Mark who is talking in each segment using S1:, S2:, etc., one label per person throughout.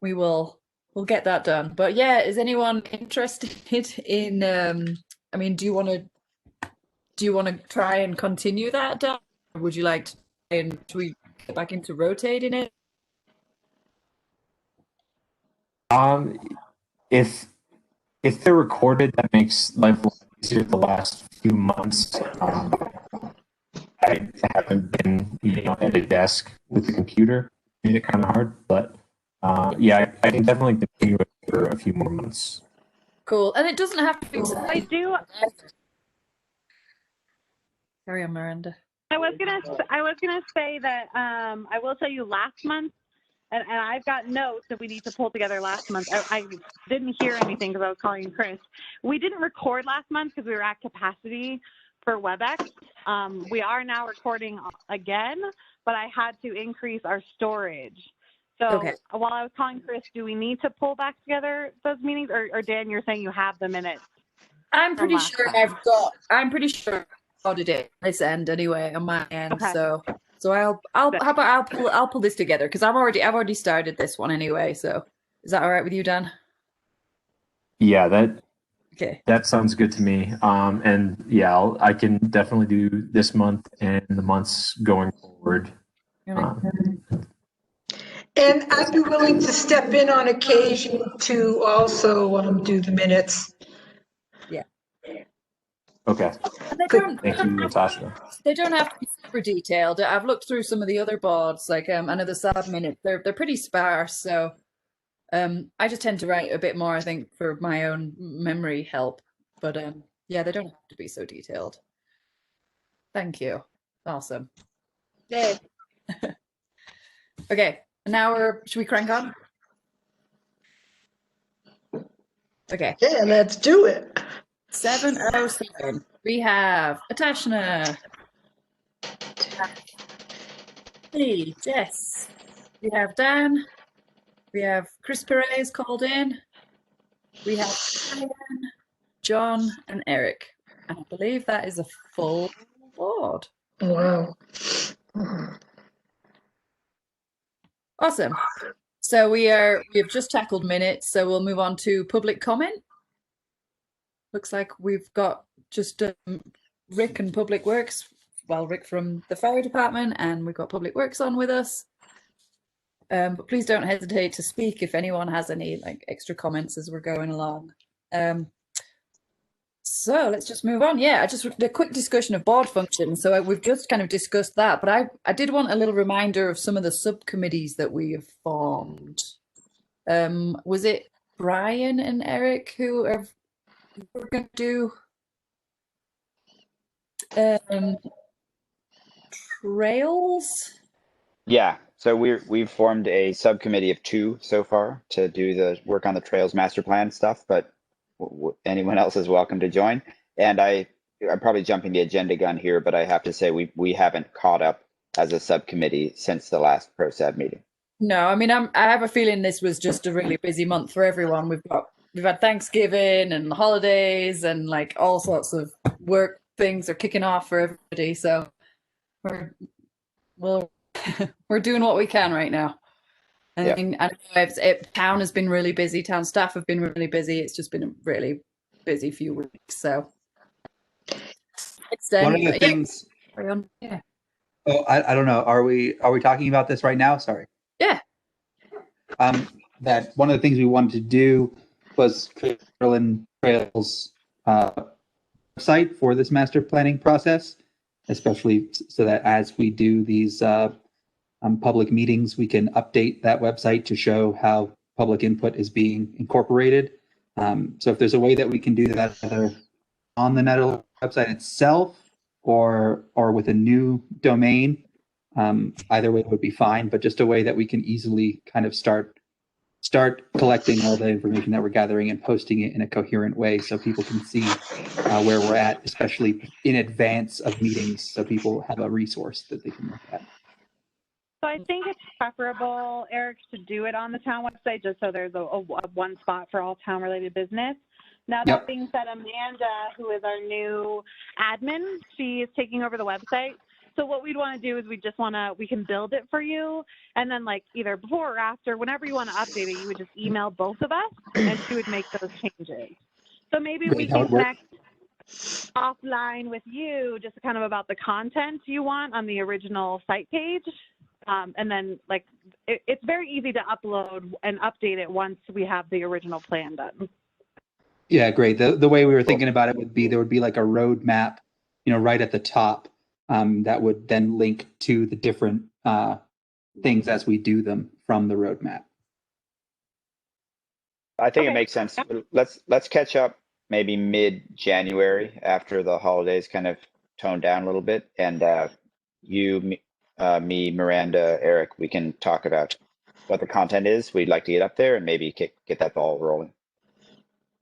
S1: we'll get that done. But yeah, is anyone interested in I mean, do you want to try and continue that, Dan? Or would you like to try and should we get back into rotating it?
S2: Um, if if they're recorded, that makes life a lot easier. The last few months, I haven't been at a desk with a computer. Made it kind of hard, but yeah, I can definitely continue it for a few more months.
S1: Cool. And it doesn't have to be
S3: I do.
S1: Carry on, Miranda.
S3: I was gonna say that I will tell you last month, and I've got notes that we need to pull together last month. I didn't hear anything because I was calling Chris. We didn't record last month because we were at capacity for WebEx. We are now recording again, but I had to increase our storage. So
S1: Okay.
S3: while I was calling Chris, do we need to pull back together those meetings, or Dan, you're saying you have the minutes?
S1: I'm pretty
S3: last
S1: sure
S3: time.
S1: I'm pretty sure I recorded it this end anyway on my end.
S3: Okay.
S1: So I'll
S3: Good.
S1: how about I'll pull this together because I've already started this one anyway. So is that all right with you, Dan?
S2: Yeah, that
S1: Okay.
S2: that sounds good to me. And yeah, I can definitely do this month and the months going forward.
S4: And I'd be willing to step in on occasion to also do the minutes.
S1: Yeah.
S2: Okay.
S1: And they
S2: Thank you, Natasha.
S1: They don't have to be super detailed. I've looked through some of the other boards, like I know the sub minutes. They're pretty sparse, so I just tend to write a bit more, I think, for my own memory help. But yeah, they don't have to be so detailed. Thank you. Awesome. Yay. Okay, now should we crank on? Okay.
S4: Yeah, let's do it.
S1: 7:07. We have Atashna. Hey, Jess. We have Dan. We have Chris Perez called in. We have Ryan, John, and Eric. And I believe that is a full board.
S4: Wow.
S1: Awesome. So we have just tackled minutes, so we'll move on to public comment. Looks like we've got just Rick and Public Works. Well, Rick from the fire department, and we've got Public Works on with us. But please don't hesitate to speak if anyone has any extra comments as we're going along. So let's just move on. Yeah, just a quick discussion of board functions. So we've just kind of discussed that, but I did want a little reminder of some of the subcommittees that we have formed. Was it Brian and Eric who we're going to do trails?
S5: Yeah, so we've formed a subcommittee of 2 so far to do the work on the trails master plan stuff, but anyone else is welcome to join. And I'm probably jumping the agenda gun here, but I have to say we haven't caught up as a subcommittee since the last ProSab meeting.
S1: No, I mean I have a feeling this was just a really busy month for everyone. We've had Thanksgiving and holidays and all sorts of work things are kicking off for everybody. So we're doing what we can right now. I mean, town has been really busy. Town staff have been really busy. It's just been a really busy few weeks. So
S6: one of the things.
S1: Yeah.
S6: Oh, I don't know. Are we talking about this right now? Sorry.
S1: Yeah.
S6: That one of the things we wanted to do was create Berlin Trails site for this master planning process, especially so that as we do these public meetings, we can update that website to show how public input is being incorporated. So if there's a way that we can do that either on the Nederland website itself or with a new domain, either way would be fine, but just a way that we can easily kind of start collecting all the information that we're gathering and posting it in a coherent way so people can see where we're at, especially in advance of meetings, so people have a resource that they can look at.
S3: So I think it's preferable, Eric, to do it on the town website just so there's a one spot for all town-related business. Now, that being said, Amanda, who is our new admin, she is taking over the website. So what we'd want to do is we can build it for you, and then like either before or after, whenever you want to update it, you would just email both of us, and she would make those changes. So maybe we
S6: Great, that
S3: can
S6: would work.
S3: connect offline with you, just kind of about the content you want on the original site page. And then like, it's very easy to upload and update it once we have the original plan done.
S6: Yeah, great. The way we were thinking about it would be there would be like a road map, right at the top, that would then link to the different things as we do them from the roadmap.
S5: I think it
S3: Okay.
S5: makes sense. Let's catch up maybe mid-January after the holidays kind of tone down a little bit, and me, Miranda, Eric, we can talk about what the content is we'd like to get up there, and maybe get that ball rolling.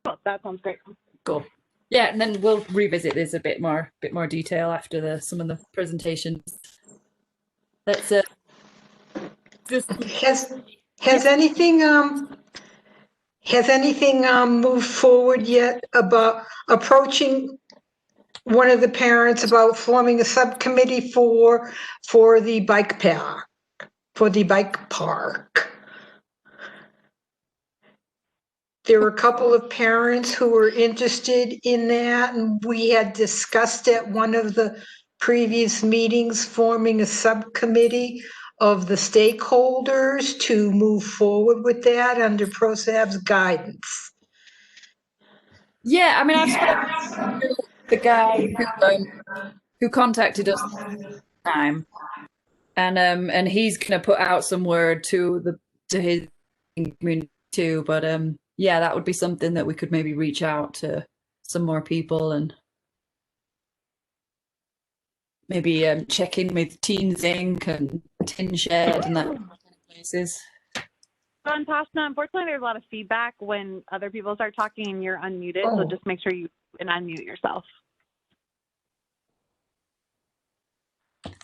S3: Oh, that sounds great.
S1: Cool. Yeah, and then we'll revisit this a bit more detail after some of the presentations. Let's just
S4: Has anything moved forward yet about approaching one of the parents about forming a subcommittee for the bike path, for the bike park? There were a couple of parents who were interested in that, and we had discussed at one of the previous meetings forming a subcommittee of the stakeholders to move forward with that under ProSab's guidance.
S1: yeah, I mean, I've spoken to the guy who contacted us last time, and he's gonna put out some word to his community too. But yeah, that would be something that we could maybe reach out to some more people and maybe check in with Teens Inc. and Tin Shed and that kind of places.
S3: Tasna, unfortunately, there's a lot of feedback when other people start talking and you're unmuted. So
S4: Oh.
S3: just make sure you unmute yourself.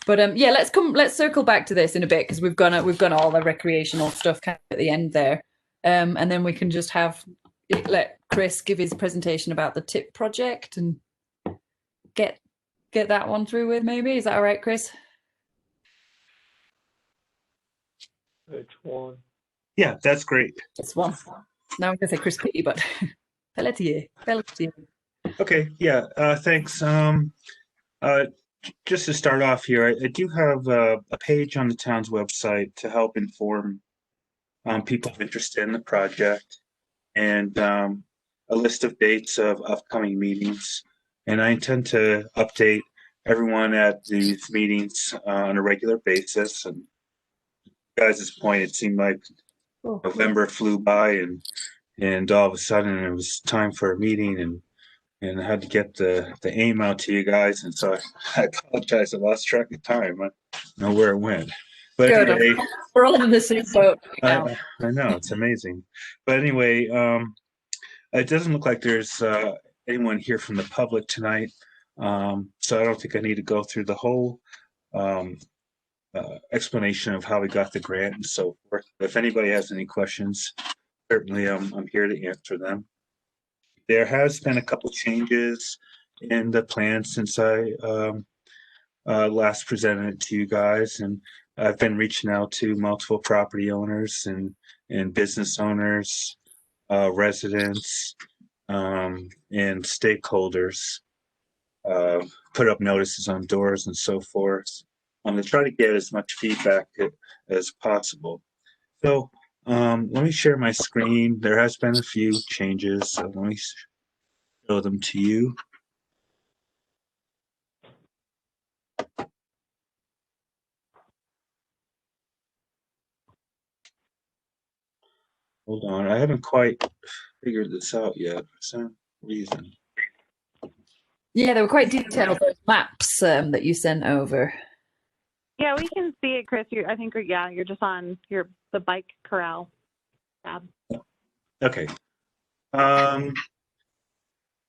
S1: But yeah, let's circle back to this in a bit because we've gone all the recreational stuff kind of at the end there, and then we can just let Chris give his presentation about the TIP project and get that one through with. Maybe is that all right, Chris?
S7: Which one? Yeah, that's great.
S1: This one. Now I'm gonna say Chris P, but Pelletier.
S7: Okay, yeah, thanks. Just to start off here, I do have a page on the town's website to help inform people interested in the project, and a list of dates of upcoming meetings. And I intend to update everyone at these meetings on a regular basis. And guys' point, it seemed like November flew by, and all of a sudden it was time for a meeting, and I had to get the aim out to you guys, and so I apologize. I lost track of time. I don't know where it went. But
S1: Good.
S7: anyway,
S1: We're all in the same boat right now.
S7: I know, it's amazing. But anyway, it doesn't look like there's anyone here from the public tonight, so I don't think I need to go through the whole explanation of how we got the grant and so forth. If anybody has any questions, certainly I'm here to answer them. There has been a couple changes in the plan since I last presented it to you guys, and I've been reaching out to multiple property owners and business owners, residents, and stakeholders. Put up notices on doors and so forth. I'm going to try to get as much feedback as possible. So let me share my screen. There has been a few changes, so let me show them to you. Hold on, I haven't quite figured this out yet for some reason.
S1: Yeah, they were quite detailed, those maps that you sent over.
S3: Yeah, we can see it, Chris. I think you're just on the bike corral tab.
S7: Okay.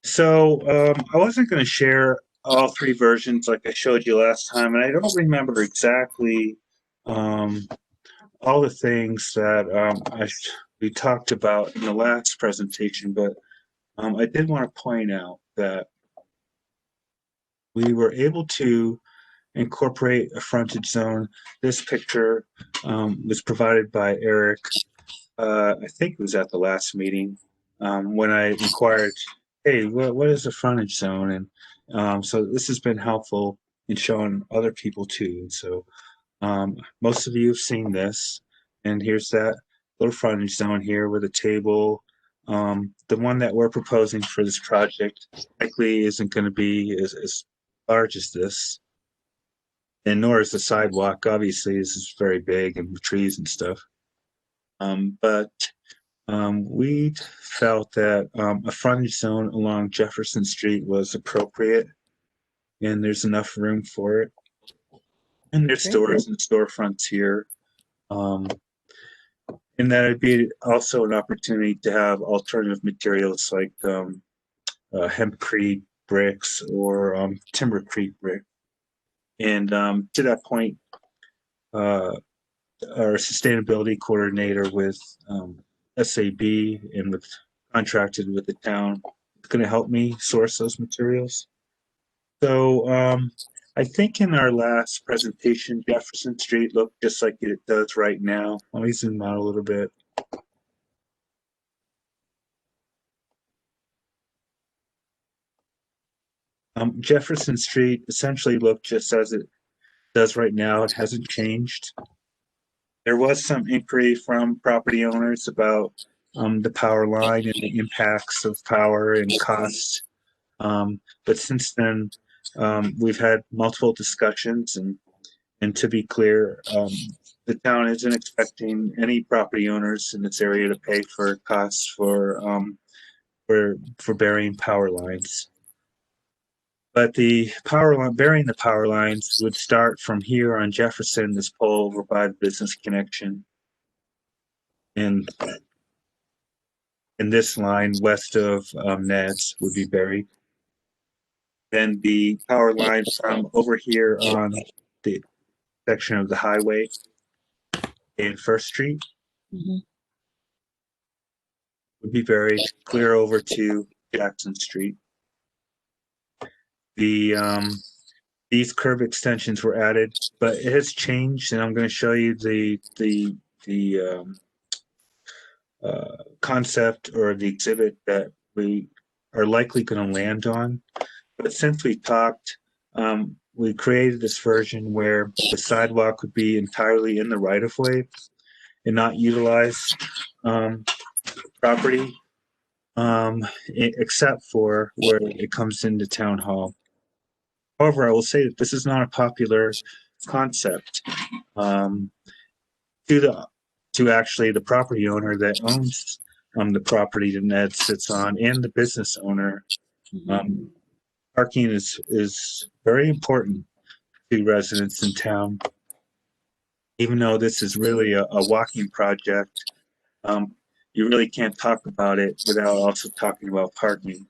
S7: So I wasn't going to share all three versions like I showed you last time, and I don't remember exactly all the things that we talked about in the last presentation, but I did want to point out that we were able to incorporate a frontage zone. This picture was provided by Eric. I think it was at the last meeting when I inquired, hey, what is a frontage zone? And so this has been helpful in showing other people too. So most of you have seen this, and here's that little frontage zone here with a table. The one that we're proposing for this project likely isn't going to be as large as this, and nor is the sidewalk. Obviously, this is very big and with trees and stuff. But we felt that a frontage zone along Jefferson Street was appropriate, and there's enough room for it. And there's stores and storefronts here. And that would be also an opportunity to have alternative materials like hempcrete bricks or timbercrete brick. And to that point, our sustainability coordinator with SAB and with contracted with the town is going to help me source those materials. So I think in our last presentation, Jefferson Street looked just like it does right now. Let me zoom out a little bit. Jefferson Street essentially looked just as it does right now. It hasn't changed. There was some inquiry from property owners about the power line and the impacts of power and costs. But since then, we've had multiple discussions, and to be clear, the town isn't expecting any property owners in this area to pay for costs for burying power lines. But the power line, burying the power lines would start from here on Jefferson, this pole over by the business connection. And this line west of Ned's would be buried. Then the power line from over here on the section of the highway in First Street would be buried clear over to Jackson Street. These curb extensions were added, but it has changed, and I'm going to show you the concept or the exhibit that we are likely going to land on. But since we talked, we created this version where the sidewalk would be entirely in the right-of-way and not utilize property, except for where it comes into town hall. However, I will say that this is not a popular concept to actually the property owner that owns the property that Ned sits on and the business owner. Parking is very important to residents in town. Even though this is really a walking project, you really can't talk about it without also talking about parking.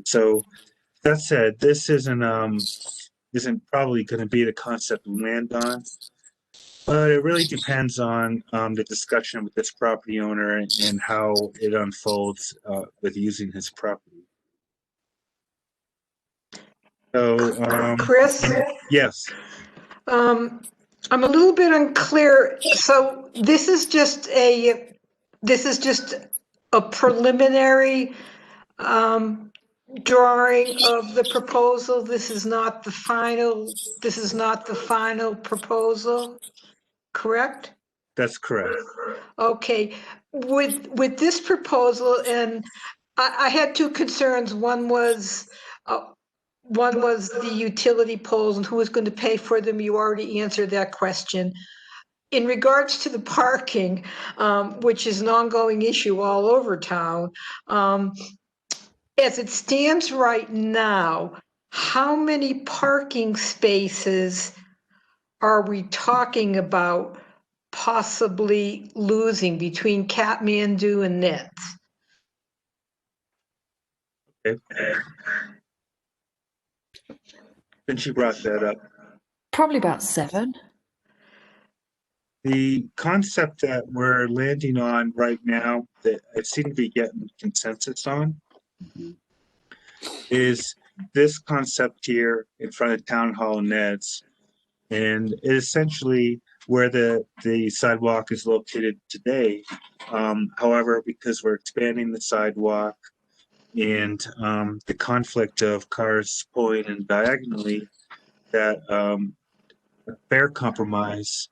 S7: So that said, this isn't probably going to be the concept we land on, but it really depends on the discussion with this property owner and how it unfolds with using his property. So,
S4: Chris?
S7: Yes.
S4: I'm a little bit unclear. So this is just a preliminary drawing of the proposal. This is not the final proposal, correct?
S7: That's correct.
S4: Okay, with this proposal, and I had two concerns. One was the utility poles and who was going to pay for them. You already answered that question. In regards to the parking, which is an ongoing issue all over town, as it stands right now, how many parking spaces are we talking about possibly losing between Kathmandu and Nets?
S7: Okay. Since you brought that up,
S1: Probably about 7.
S7: the concept that we're landing on right now that I seem to be getting consensus on is this concept here in front of Town Hall Ned's, and it essentially where the sidewalk is located today. However, because we're expanding the sidewalk and the conflict of cars pulling in diagonally, that a fair compromise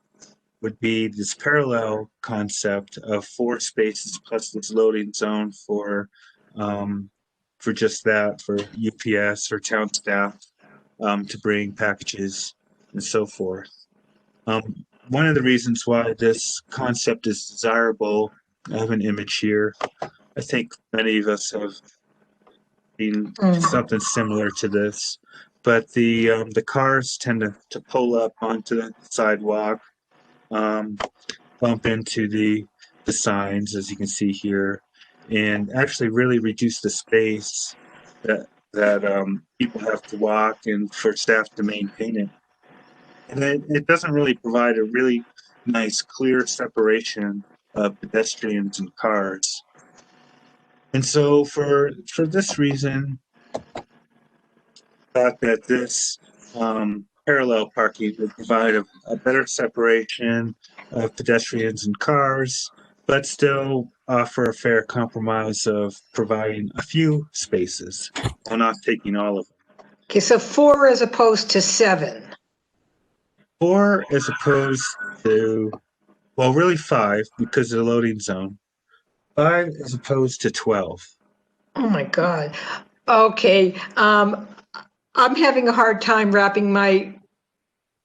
S7: would be this parallel concept of 4 spaces plus this loading zone for just that, for UPS or town staff to bring packages and so forth. One of the reasons why this concept is desirable, I have an image here. I think many of us have seen something similar to this, but the cars tend to pull up onto the sidewalk, bump into the signs, as you can see here, and actually really reduce the space that people have to walk and for staff to maintain it. And it doesn't really provide a really nice, clear separation of pedestrians and cars. And so for this reason, I thought that this parallel parking would provide a better separation of pedestrians and cars, but still offer a fair compromise of providing a few spaces while not taking all of them.
S4: Okay, so 4 as opposed to 7.
S7: 4 as opposed to, well, really 5 because of the loading zone. 5 as opposed to 12.
S4: Oh my God. Okay. I'm having a hard time wrapping my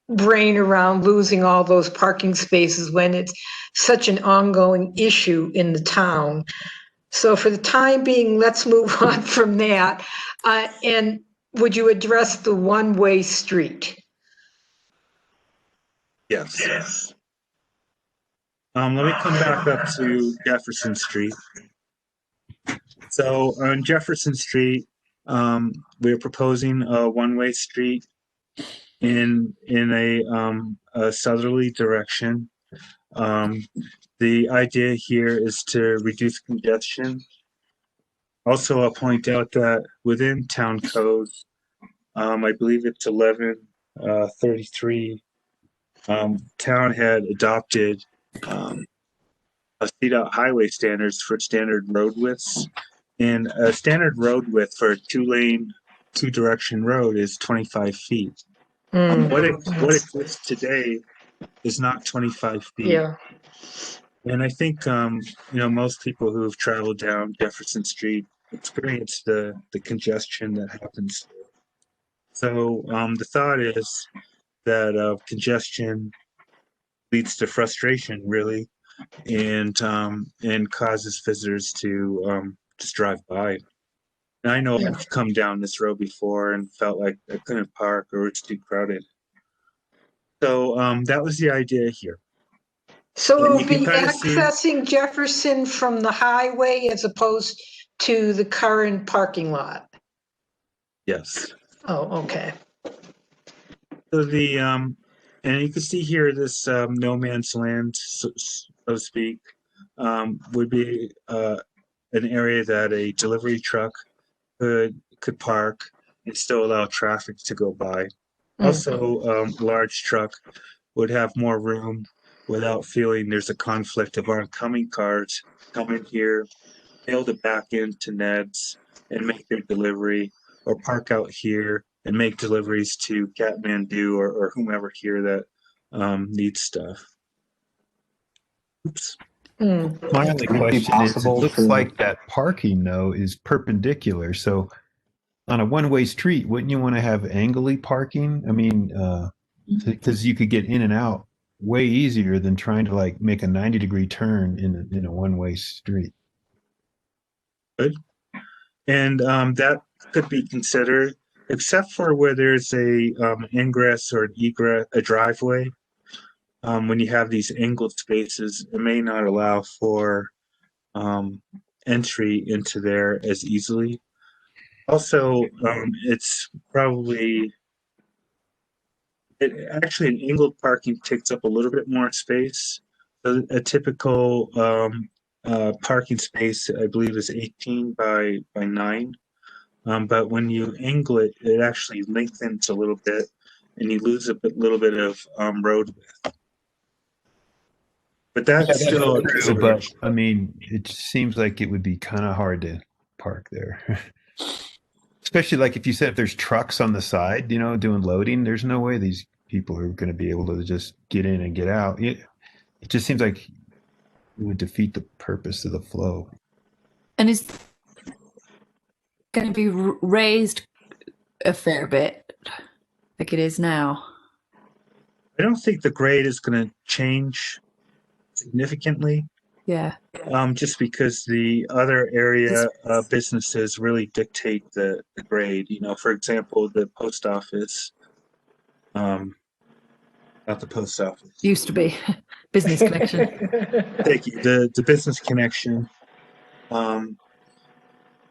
S4: brain around losing all those parking spaces when it's such an ongoing issue in the town. So for the time being, let's move on from that. And would you address the one-way street?
S7: Yes. Let me come back up to Jefferson Street. So on Jefferson Street, we're proposing a one-way street in a southerly direction. The idea here is to reduce congestion. Also, I'll point out that within town code, I believe it's 1133, town had adopted CDOT highway standards for standard road widths. And a standard road width for a 2-lane, 2-direction road is 25 feet. What exists today is not 25 feet.
S4: Yeah.
S7: And I think, most people who have traveled down Jefferson Street experience the congestion that happens. So the thought is that congestion leads to frustration, really, and causes visitors to just drive by. And I know I've come down this road before and felt like I couldn't park or it's too crowded. So that was the idea here.
S4: So
S7: And
S4: we'll
S7: you can
S4: be
S7: kinda see-
S4: accessing Jefferson from the highway as opposed to the current parking lot.
S7: Yes.
S4: Oh, okay.
S7: So and you can see here this no man's land, so to speak, would be an area that a delivery truck could park and still allow traffic to go by. Also, a large truck would have more room without feeling there's a conflict of oncoming cars coming here, able to back into Ned's and make their delivery, or park out here and make deliveries to Kathmandu or whomever here that needs stuff. Oops.
S8: My only
S2: Would it be
S8: question is, it
S2: possible
S8: looks
S2: for-
S8: like that parking though is perpendicular. So on a one-way street, wouldn't you want to have angly parking? I mean, because you could get in and out way easier than trying to like make a 90-degree turn in a one-way street.
S7: And that could be considered, except for where there's a ingress or an egress, a driveway. When you have these angled spaces, it may not allow for entry into there as easily. Also, it's probably actually an angled parking takes up a little bit more space. So a typical parking space, I believe, is 18 by 9. but when you angle it, it actually lengthens a little bit, and you lose little bit of road width. But that's still a
S8: True, but
S7: consideration.
S8: I mean, it seems like it would be kind of hard to park there. Especially like if you said if there's trucks on the side, doing loading, there's no way these people are going to be able to just get in and get out. It just seems like it would defeat the purpose of the flow.
S1: And is going to be raised a fair bit, like it is now.
S7: I don't think the grade is going to change significantly.
S1: Yeah.
S7: Just because the other area businesses really dictate the grade. For example, the post office. Not the post office.
S1: Used to be Business Connection.
S7: Thank you. The Business Connection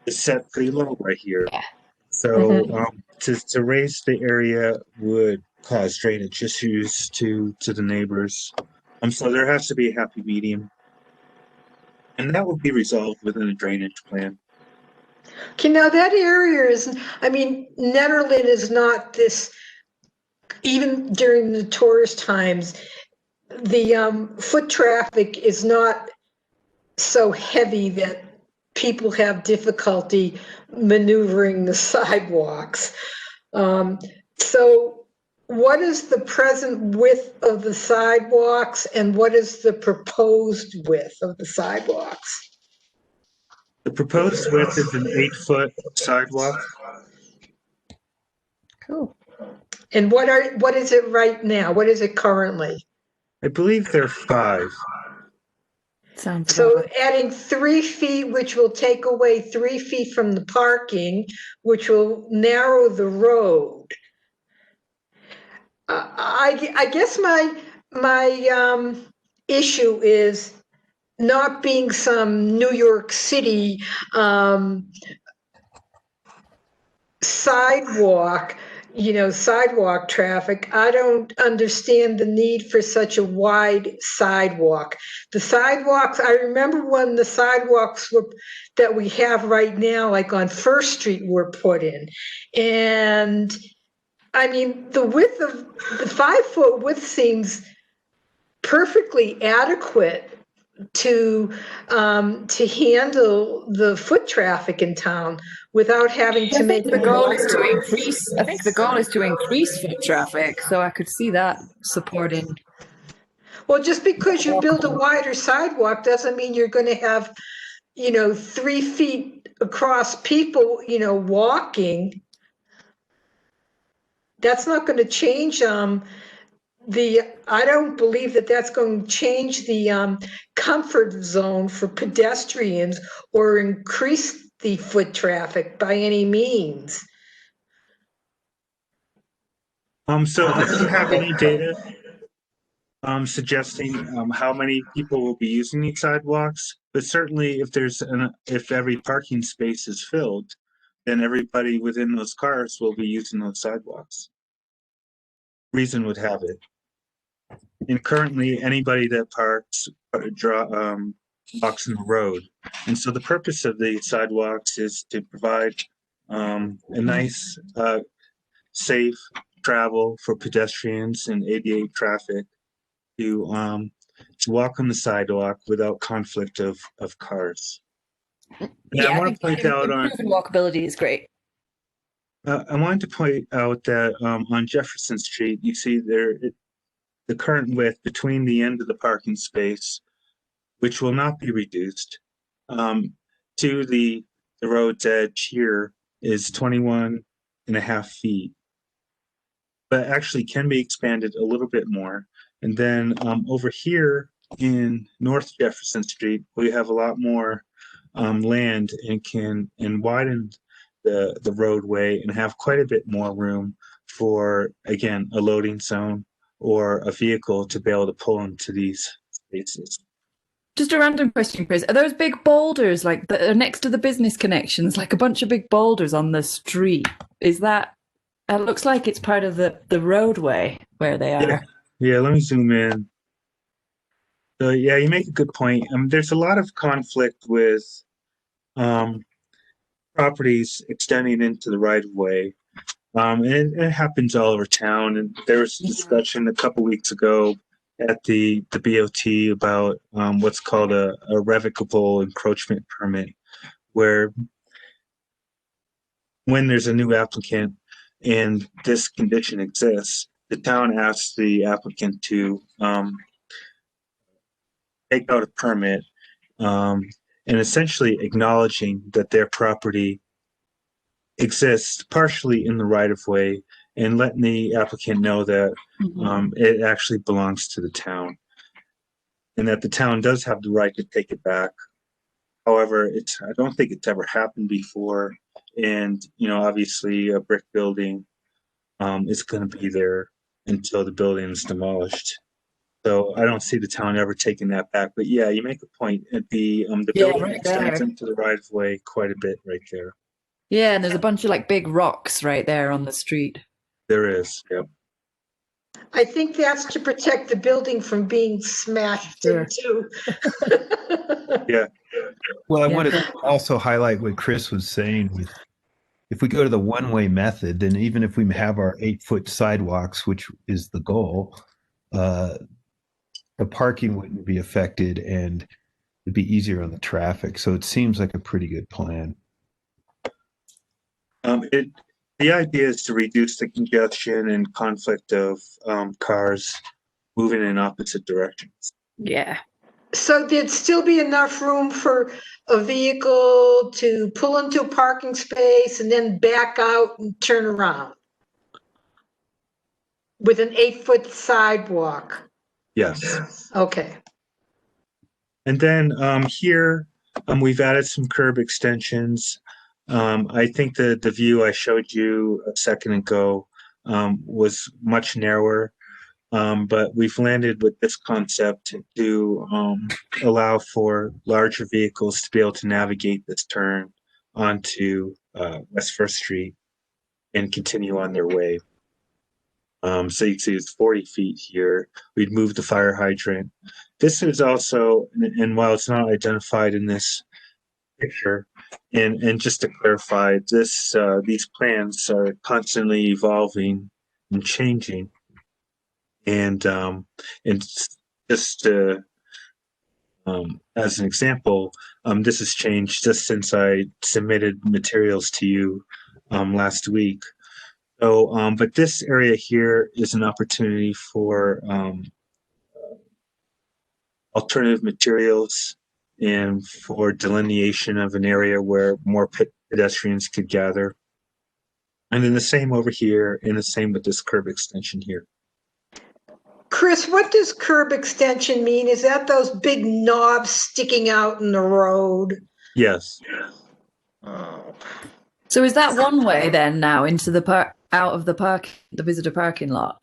S7: is set pretty low right here.
S1: Yeah.
S7: So to raise the area would cause drainage issues to the neighbors. So there has to be a happy medium. And that will be resolved within a drainage plan.
S4: Okay, now that area is, Nederland is not this, even during the tourist times, the foot traffic is not so heavy that people have difficulty maneuvering the sidewalks. So what is the present width of the sidewalks and what is the proposed width of the sidewalks?
S7: The proposed width is an 8-foot sidewalk.
S1: Cool.
S4: And what is it right now? What is it currently?
S7: I believe they're 5.
S1: Sounds
S4: So
S1: lovely.
S4: adding 3 feet, which will take away 3 feet from the parking, which will narrow the road. I guess my issue is not being some New York City sidewalk traffic. I don't understand the need for such a wide sidewalk. The sidewalks, I remember when the sidewalks that we have right now, like on First Street, were put in. And the width of the 5-foot width seems perfectly adequate to handle the foot traffic in town without having to make
S1: the goal is to increase. I think the goal is to increase foot traffic, so I could see that supporting.
S4: Well, just because you build a wider sidewalk doesn't mean you're going to have, 3 feet across people, walking. That's not going to change I don't believe that that's going to change the comfort zone for pedestrians or increase the foot traffic by any means.
S7: So I don't have any data suggesting how many people will be using these sidewalks, but certainly if every parking space is filled, then everybody within those cars will be using those sidewalks. Reason would have it. And currently, anybody that parks walks in the road. And so the purpose of the sidewalks is to provide a nice, safe travel for pedestrians and ADA traffic to walk on the sidewalk without conflict of cars.
S1: Yeah,
S7: I want to point out
S1: improving walkability is great.
S7: I wanted to point out that on Jefferson Street, you see the current width between the end of the parking space, which will not be reduced, to the road's edge here is 21.5 feet, but actually can be expanded a little bit more. And then over here in North Jefferson Street, we have a lot more land and can widen the roadway and have quite a bit more room for, again, a loading zone or a vehicle to be able to pull into these spaces.
S1: Just a random question, Chris. Are those big boulders like that are next to the business connections, like a bunch of big boulders on the street? Is that, it looks like it's part of the roadway where they are.
S7: Yeah, let me zoom in. So yeah, you make a good point. There's a lot of conflict with properties extending into the right of way. And it happens all over town. And there was discussion a couple weeks ago at the BOT about what's called a revocable encroachment permit, where when there's a new applicant and this condition exists, the town asks the applicant to take out a permit and essentially acknowledging that their property exists partially in the right of way and letting the applicant know that it actually belongs to the town and that the town does have the right to take it back. However, I don't think it's ever happened before. And, obviously a brick building is going to be there until the building is demolished. So I don't see the town ever taking that back. But yeah, you make a point. The building
S1: right
S7: extends
S1: there.
S7: into the right of way quite a bit right there.
S1: Yeah, and there's a bunch of like big rocks right there on the street.
S7: There is, yep.
S4: I think that's to protect the building from being smashed
S1: Sure.
S4: into.
S7: Yeah.
S8: Well, I
S1: Yeah.
S8: wanted to also highlight what Chris was saying with if we go to the one-way method, then even if we have our 8-foot sidewalks, which is the goal, the parking wouldn't be affected and it'd be easier on the traffic. So it seems like a pretty good plan.
S7: The idea is to reduce the congestion and conflict of cars moving in opposite directions.
S1: Yeah.
S4: So there'd still be enough room for a vehicle to pull into a parking space and then back out and turn around with an 8-foot sidewalk.
S7: Yes.
S4: Okay.
S7: And then here we've added some curb extensions. I think the view I showed you a second ago was much narrower, but we've landed with this concept to allow for larger vehicles to be able to navigate this turn onto West First Street and continue on their way. So you can see it's 40 feet here. We'd move the fire hydrant. This is also, and while it's not identified in this picture, and just to clarify, these plans are constantly evolving and changing, and just as an example, this has changed just since I submitted materials to you last week. So, but this area here is an opportunity for alternative materials and for delineation of an area where more pedestrians could gather. And then the same over here, and the same with this curb extension here.
S4: Chris, what does curb extension mean? Is that those big knobs sticking out in the road?
S7: Yes.
S4: Oh.
S1: So is that one way then now into the out of the visitor parking lot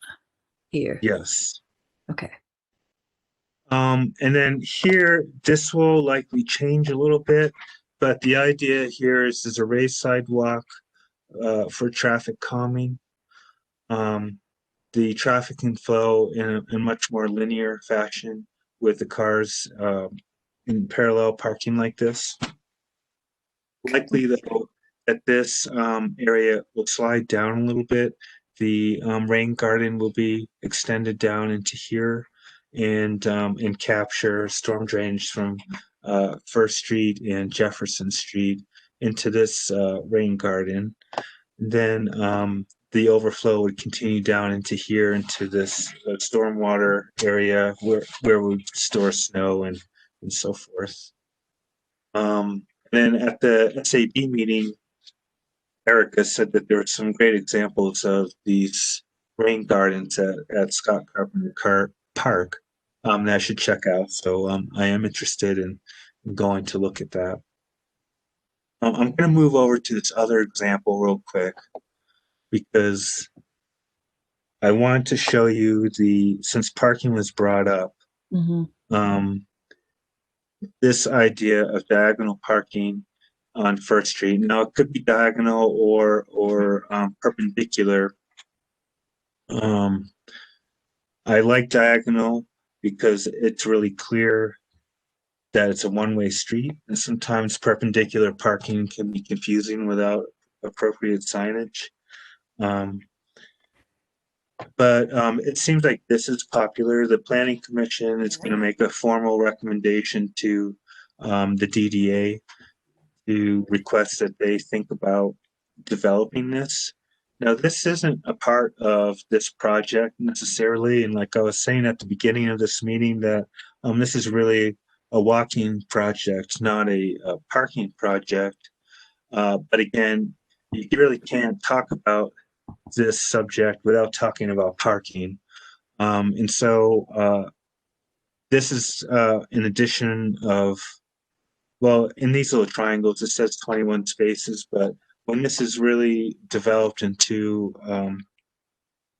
S1: here?
S7: Yes.
S1: Okay.
S7: And then here, this will likely change a little bit, but the idea here is there's a raised sidewalk for traffic calming. The traffic can flow in a much more linear fashion with the cars in parallel parking like this. Likely though that this area will slide down a little bit. The rain garden will be extended down into here and capture storm drainage from First Street and Jefferson Street into this rain garden. Then the overflow would continue down into here into this stormwater area where we store snow and so forth. Then at the SAB meeting, Erica said that there were some great examples of these rain gardens at Scott Carpenter Park that I should check out. So I am interested in going to look at that. I'm going to move over to this other example real quick because I want to show you since parking was brought up, this idea of diagonal parking on First Street. Now it could be diagonal or perpendicular. I like diagonal because it's really clear that it's a one-way street, and sometimes perpendicular parking can be confusing without appropriate signage. But it seems like this is popular. The Planning Commission is going to make a formal recommendation to the DDA to request that they think about developing this. Now, this isn't a part of this project necessarily, and like I was saying at the beginning of this meeting, that this is really a walking project, not a parking project. But again, you really can't talk about this subject without talking about parking. And so this is in addition of, well, in these little triangles, it says 21 spaces, but when this is really developed into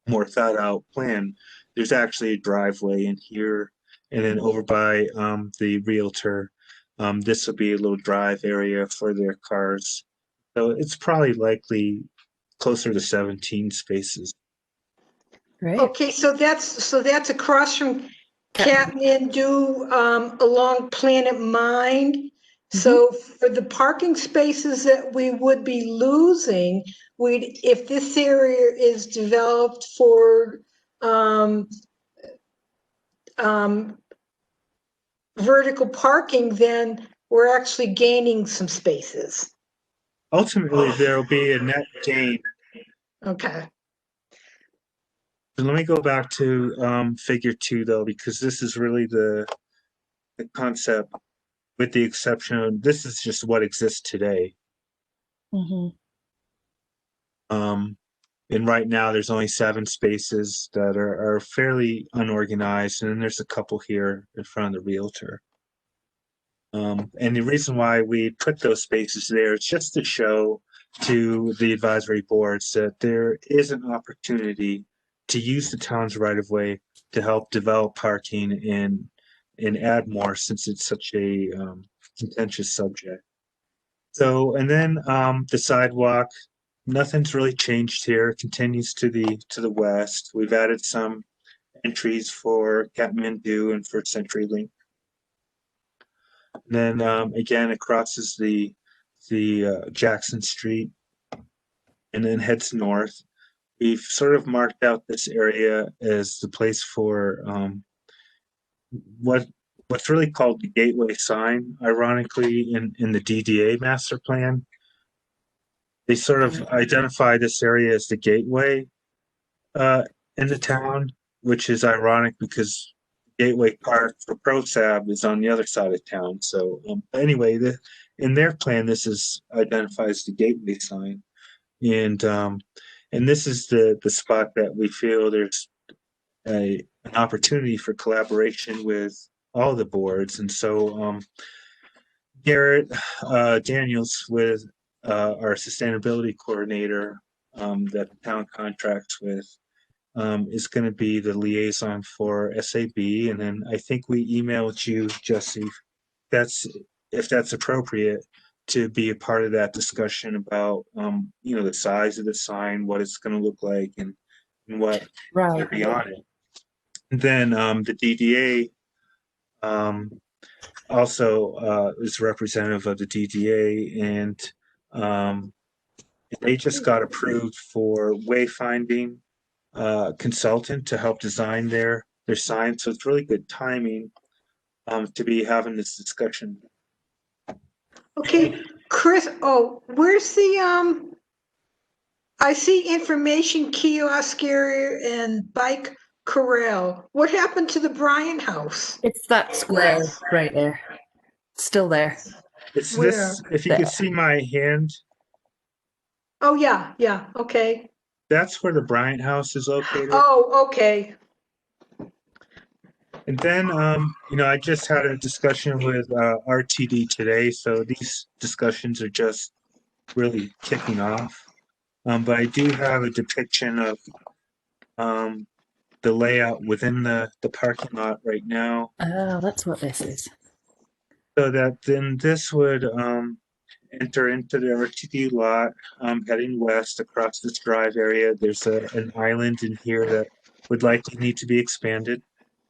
S7: more thought out plan, there's actually a driveway in here, and then over by the realtor, this will be a little drive area for their cars. So it's probably likely closer to 17 spaces.
S1: Great.
S4: Okay, so that's across from Kathmandu, along Planet Mind. So for the parking spaces that we would be losing, if this area is developed for vertical parking, then we're actually gaining some spaces.
S7: Ultimately, there will be a net gain.
S4: Okay.
S7: So let me go back to figure 2 though, because this is really the concept, with the exception of this is just what exists today. And right now there's only 7 spaces that are fairly unorganized, and then there's a couple here in front of the realtor. And the reason why we put those spaces there is just to show to the advisory boards that there is an opportunity to use the town's right of way to help develop parking and add more, since it's such a contentious subject. So, and then the sidewalk, nothing's really changed here. It continues to the west. We've added some entries for Kathmandu and for CenturyLink. And then again, it crosses the Jackson Street and then heads north. We've sort of marked out this area as the place for what's really called the Gateway sign. Ironically, in the DDA master plan, they sort of identify this area as the gateway in the town, which is ironic because Gateway Park for ProSab is on the other side of town. So anyway, in their plan, this is identified as the gateway sign, and this is the spot that we feel there's an opportunity for collaboration with all the boards. And so Garrett Daniels, with our sustainability coordinator that the town contracts with, is going to be the liaison for SAB. And then I think we emailed you, Jesse, if that's appropriate, to be a part of that discussion about the size of the sign, what it's going to look like, and what will be on it. And then the DDA also is representative of the DDA, and they just got approved for wayfinding consultant to help design their sign. So it's really good timing to be having this discussion.
S4: Okay, Chris, where's the, I see information kiosk area and bike corral. What happened to the Bryan house?
S1: It's that square right there. Still there.
S7: It's
S4: Where?
S7: this, if you can see my hand,
S4: Oh, yeah, okay.
S7: that's where the Bryant house is located.
S4: Oh, okay.
S7: And then, I just had a discussion with RTD today, so these discussions are just really kicking off. But I do have a depiction of the layout within the parking lot right now.
S1: Oh, that's what this is.
S7: So that then this would enter into the RTD lot, heading west across this drive area. There's an island in here that would likely need to be expanded.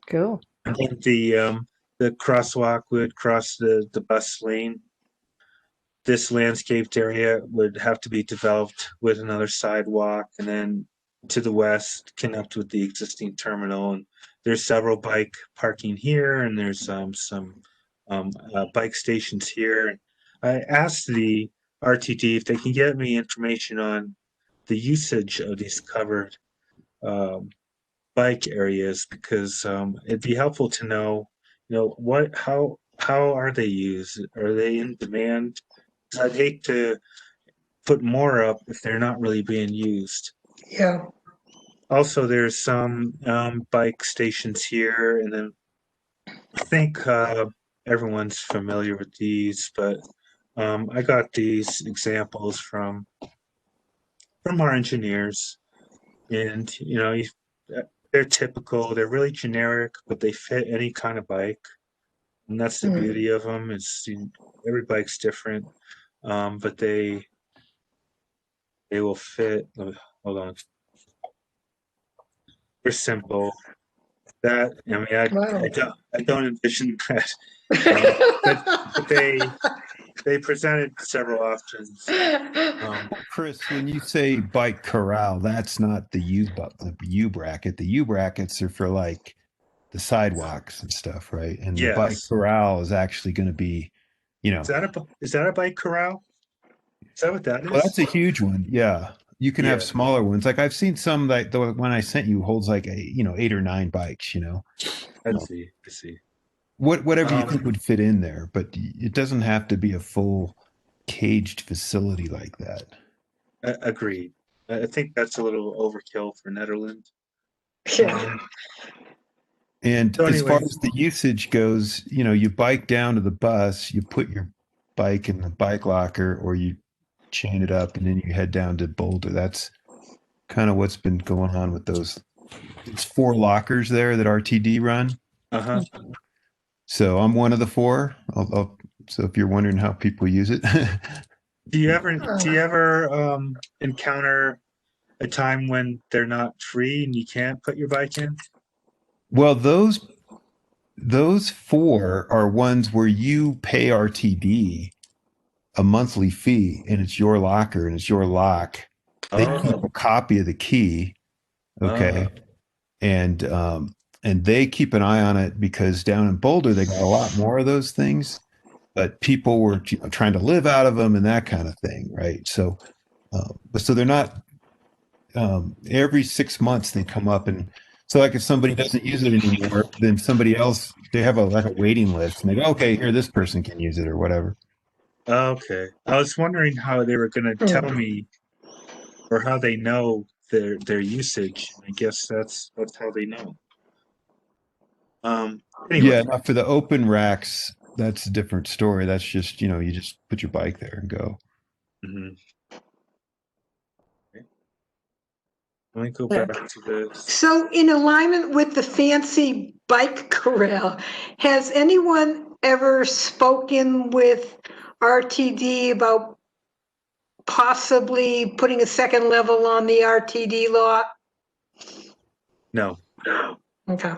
S1: Cool.
S7: I think the the crosswalk would cross the bus lane. This landscaped area would have to be developed with another sidewalk, and then to the west connect with the existing terminal. And there's several bike parking here, and there's some bike stations here. I asked the RTD if they can get me information on the usage of these covered bike areas, because it'd be helpful to know, how are they used? Are they in demand? I'd hate to put more up if they're not really being used.
S4: Yeah.
S7: Also, there's some bike stations here, and then I think everyone's familiar with these, but I got these examples from our engineers, and they're typical. They're really generic, but they fit any kind of bike, and that's the beauty of them. Is every bike's different, but they will fit. Hold on. They're simple. I don't envision that. But they presented several options.
S8: Chris, when you say bike corral, that's not the U bracket. The U brackets are for like the sidewalks and stuff, right? And the bike corral is actually going to be,
S7: Is that a bike corral? Is that what that is?
S8: Well, that's a huge one. Yeah. You can have smaller ones. Like I've seen some, like the one I sent you holds like 8 or 9 bikes,
S7: I see.
S8: Whatever you think would fit in there, but it doesn't have to be a full caged facility like that.
S7: Agreed. I think that's a little overkill for Nederland.
S4: Yeah.
S8: And
S7: So
S8: as far
S7: anyway.
S8: as the usage goes, you bike down to the bus, you put your bike in the bike locker, or you chain it up, and then you head down to Boulder. That's kind of what's been going on with those. It's 4 lockers there that RTD run.
S7: Uh-huh.
S8: So I'm one of the 4. So if you're wondering how people use it.
S7: Do you ever encounter a time when they're not free and you can't put your bike in?
S8: Well, those 4 are ones where you pay RTD a monthly fee, and it's your locker and it's your lock. They keep a copy of the key. Okay. And they keep an eye on it, because down in Boulder, they got a lot more of those things, but people were trying to live out of them and that kind of thing. Right. So, so they're not, every 6 months they come up, and so like if somebody doesn't use it anymore, then somebody else, they have a waiting list, and they go, okay, here, this person can use it or whatever.
S7: Okay. I was wondering how they were going to tell me, or how they know their usage. I guess that's how they know. Anyway.
S8: Yeah, now for the open racks, that's a different story. That's just, you just put your bike there and go.
S7: Mm-hmm. Okay. Let me go back to this.
S4: So in alignment with the fancy bike corral, has anyone ever spoken with RTD about possibly putting a second level on the RTD lot?
S7: No.
S4: Okay.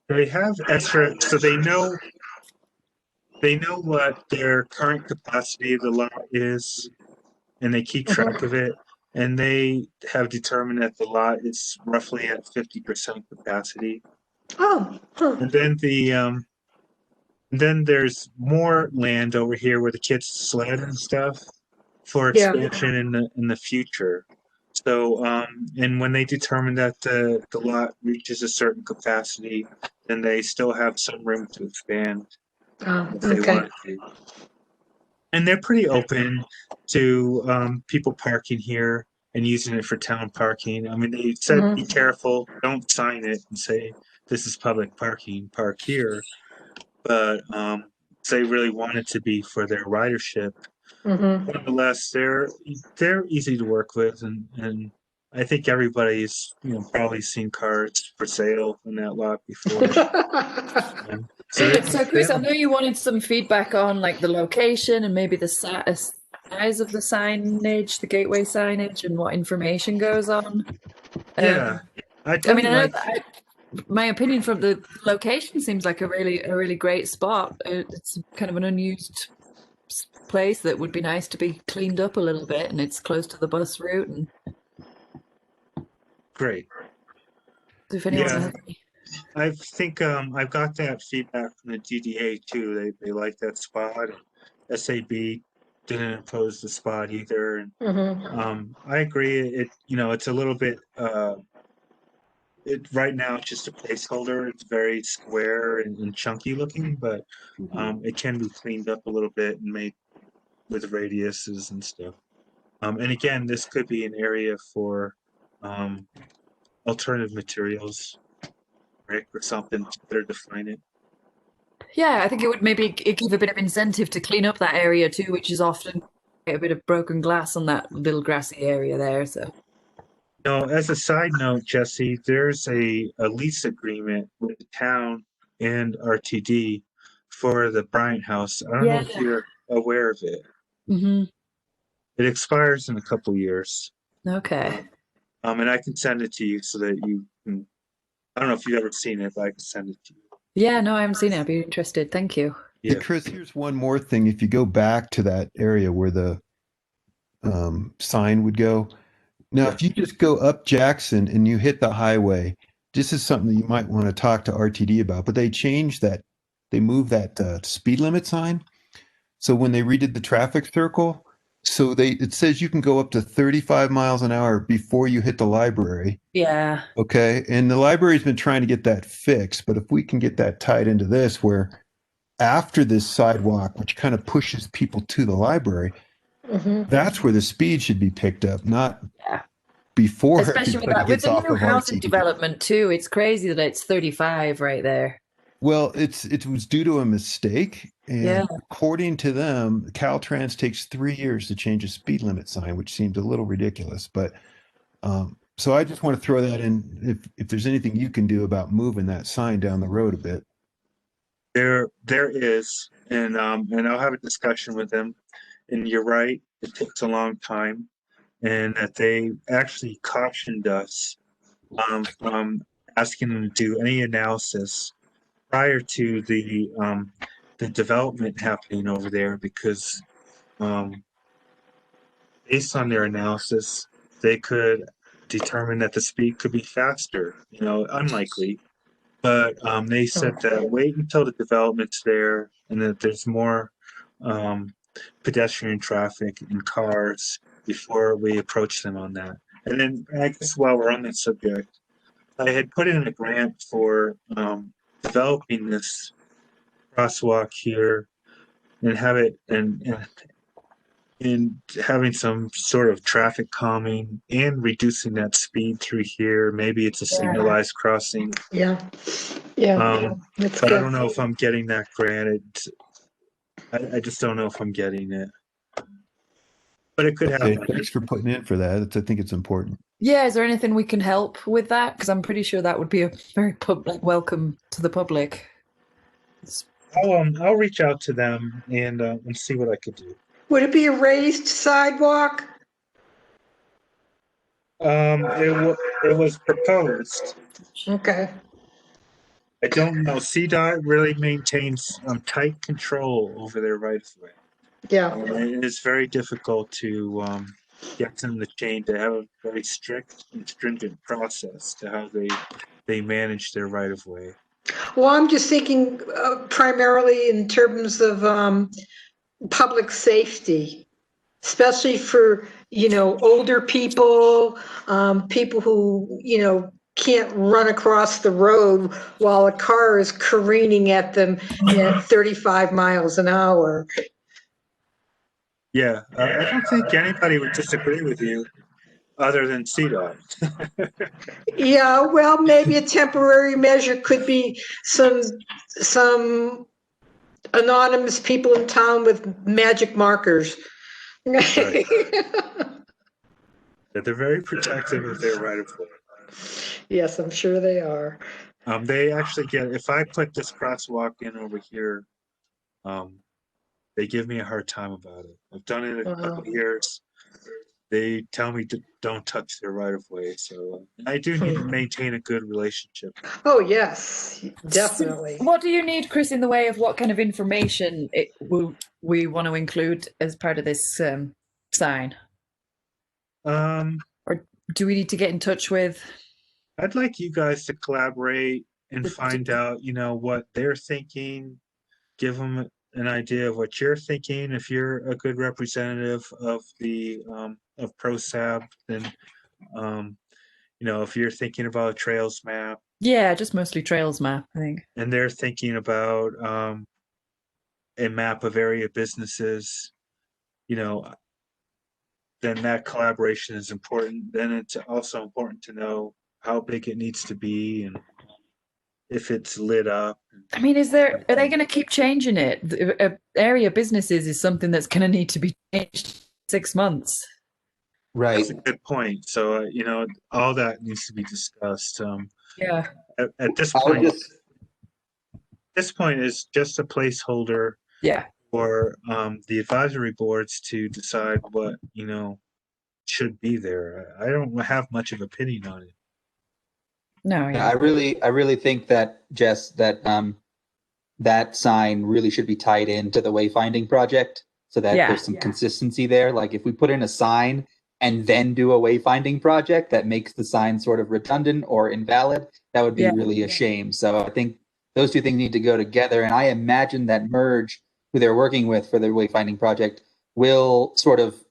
S7: They have extra, so they know what their current capacity of the lot is, and they keep track of it. And they have determined that the lot is roughly at 50% capacity.
S4: Oh. Huh.
S7: And then there's more land over here where the kids sled and stuff for expansion in the future. So, and when they determine that the lot reaches a certain capacity, then they still have some room to expand if they want to. And they're pretty open to people parking here and using it for town parking. I mean, they said, be careful, don't sign it and say, this is public parking, park here. But they really want it to be for their ridership. Nonetheless, they're easy to work with, and I think everybody's probably seen cars for sale in that lot before.
S1: So Chris, I know you wanted some feedback on like the location and maybe the size of the signage, the gateway signage, and what information goes on.
S7: Yeah,
S1: I mean, my opinion from the location seems like a really great spot. It's kind of an unused place that would be nice to be cleaned up a little bit, and it's close to the bus route. And
S7: Great.
S1: if anyone
S7: Yeah.
S1: has any,
S7: I think I've got that feedback from the DDA too. They like that spot. SAB didn't oppose the spot either. And
S4: Mhm.
S7: I agree. It's a little bit. It right now it's just a placeholder. It's very square and chunky looking, but it can be cleaned up a little bit and made with radiuses and stuff. And again, this could be an area for alternative materials, brick or something to better define it.
S1: yeah, I think it would maybe give a bit of incentive to clean up that area too, which is often a bit of broken glass on that little grassy area there. So
S7: As a side note, Jesse, there's a lease agreement with the town and RTD for the Bryant House. I don't know if
S1: Yeah.
S7: you're aware of it.
S1: hmm
S7: It expires in a couple years.
S1: Okay.
S7: And I can send it to you so that you can. I don't know if you've ever seen it, but I can send it to you.
S1: Yeah, no, I haven't seen it. I'd be interested. Thank you.
S8: Yeah,
S7: Yeah.
S8: Chris, here's one more thing. If you go back to that area where the sign would go, now
S7: Yeah.
S8: if you just go up Jackson and you hit the highway, this is something that you might want to talk to RTD about. But they changed that. They moved that speed limit sign. So when they redid the traffic circle, so it says you can go up to 35 miles an hour before you hit the library.
S1: Yeah.
S8: Okay. And the library's been trying to get that fixed, but if we can get that tied into this, where after this sidewalk, which kind of pushes people to the library,
S4: Mhm.
S8: that's where the speed should be picked up, not
S1: Yeah.
S8: before
S1: Especially with
S8: everybody
S1: that, with
S8: gets
S1: the
S8: off
S1: new
S8: of
S1: housing
S8: RTD.
S1: development too. It's crazy that it's 35 right there.
S8: Well, it was due to a mistake, and
S1: Yeah.
S8: according to them, Caltrans takes 3 years to change a speed limit sign, which seems a little ridiculous. But so I just want to throw that in. If there's anything you can do about moving that sign down the road a bit.
S7: There is, and I'll have a discussion with them. And you're right, it takes a long time, and that they actually cautioned us from asking them to do any analysis prior to the development happening over there, because based on their analysis, they could determine that the speed could be faster. Unlikely, but they said that wait until the development's there and that there's more pedestrian traffic and cars before we approach them on that. And then I guess while we're on that subject, I had put in a grant for developing this crosswalk here and have it and having some sort of traffic calming and reducing that speed through here. Maybe it's a signalized crossing.
S4: Yeah. Yeah. That's
S7: But I
S4: good.
S7: don't know if I'm getting that granted. I just don't know if I'm getting it. But it could
S8: Okay,
S7: happen.
S8: thanks for putting in for that. I think it's important.
S1: Yeah, is there anything we can help with that? Because I'm pretty sure that would be a very welcome to the public.
S7: I'll reach out to them and see what I could do.
S4: Would it be a raised sidewalk?
S7: It was proposed.
S4: Okay.
S7: I don't know. CDOT really maintains tight control over their right of way.
S4: Yeah.
S7: And it's very difficult to get them to change. They have a very strict and stringent process to how they manage their right of way.
S4: Well, I'm just thinking primarily in terms of public safety, especially for, older people, people who, can't run across the road while a car is careening at them at 35 miles an hour.
S7: Yeah, I don't think anybody would disagree with you other than CDOT.
S4: Yeah, well, maybe a temporary measure could be some anonymous people in town with magic markers.
S7: Right. They're very protective of their right of way.
S4: Yes, I'm sure they are.
S7: They actually if I put this crosswalk in over here, they give me a hard time about it. I've done it a couple of years. they tell me to don't touch their right of way. So I do need to maintain a good relationship.
S4: Oh, yes, definitely.
S1: What do you need, Chris, in the way of what kind of information we want to include as part of this sign? Or do we need to get in touch with?
S7: I'd like you guys to collaborate and find out, what they're thinking, give them an idea of what you're thinking. If you're a good representative of the of ProSab, then if you're thinking about a trails map
S1: Yeah, just mostly trails map, I think.
S7: and they're thinking about a map of area businesses, then that collaboration is important. Then it's also important to know how big it needs to be and if it's lit up.
S1: I mean, are they going to keep changing it? Area businesses is something that's going to need to be changed 6 months.
S6: Right.
S7: That's a good point. So, all that needs to be discussed.
S1: Yeah.
S7: At this
S6: I would
S7: point,
S6: just,
S7: this point is just a placeholder
S1: Yeah.
S7: for the advisory boards to decide what, should be there. I don't have much of an opinion on it.
S1: No,
S6: I really think that, Jess, that that sign really should be tied into the wayfinding project so that
S1: Yeah.
S6: there's some consistency there. Like if we put in a sign and then do a wayfinding project that makes the sign sort of redundant or invalid, that would be
S1: Yeah.
S6: really a shame. So I think those two things need to go together. And I imagine that Merge, who they're working with for their wayfinding project, will sort of,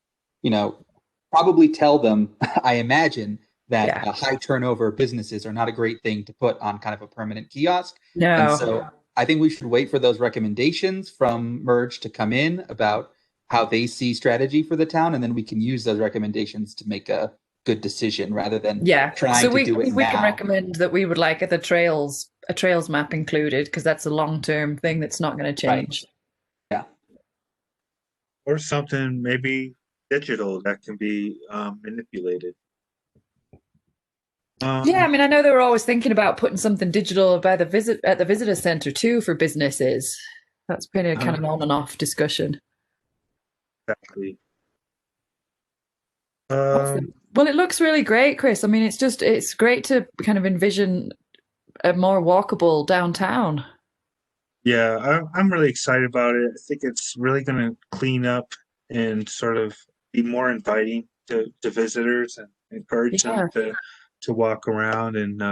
S6: probably tell them, I imagine, that
S1: Yeah.
S6: high turnover businesses are not a great thing to put on kind of a permanent kiosk.
S1: No.
S6: And so I think we should wait for those recommendations from Merge to come in about how they see strategy for the town, and then we can use those recommendations to make a good decision rather than trying
S1: so
S6: to do it
S1: we
S6: now.
S1: can recommend that we would like a trails map included because that's a long-term thing that's not going to change.
S7: Or something maybe digital that can be manipulated.
S1: Yeah, I mean, I know they were always thinking about putting something digital at the visitor center too for businesses. That's been a kind of on and off discussion.
S7: Exactly.
S1: Awesome. Well, it looks really great, Chris. I mean, it's great to kind of envision a more walkable downtown.
S7: Yeah, I'm really excited about it. I think it's really going to clean up and sort of be more inviting to visitors and encourage them to walk around. And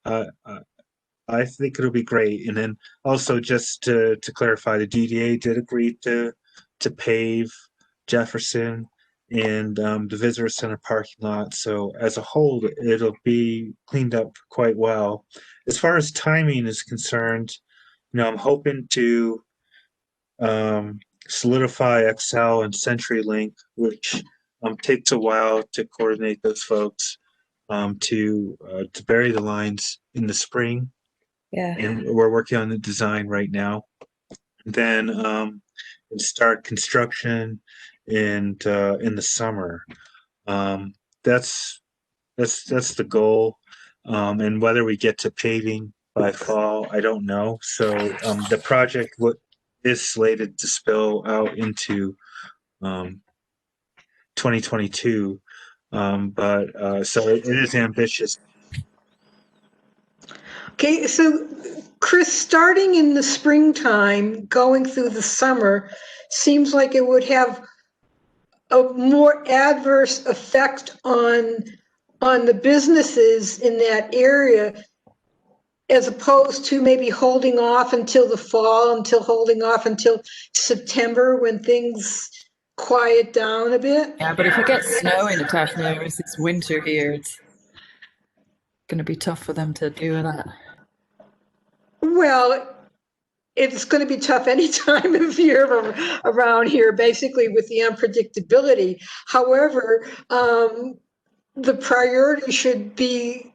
S7: I think it'll be great. And then also just to clarify, the DDA did agree to pave Jefferson and the visitor center parking lot. So as a whole, it'll be cleaned up quite well. As far as timing is concerned, I'm hoping to solidify Excel and CenturyLink, which takes a while to coordinate those folks to bury the lines in the spring.
S1: Yeah.
S7: And we're working on the design right now. And then start construction in the summer. That's the goal. And whether we get to paving by fall, I don't know. So the project is slated to spill out into 2022. But so it is ambitious.
S4: Okay, so Chris, starting in the springtime, going through the summer, seems like it would have a more adverse effect on the businesses in that area, as opposed to maybe holding off until the fall, holding off until September when things quiet down a bit.
S1: Yeah, but if we get snow in Natasha, it's this winter here, it's going to be tough for them to do that.
S4: Well, it's going to be tough any time of year around here, basically with the unpredictability. However, the priority should be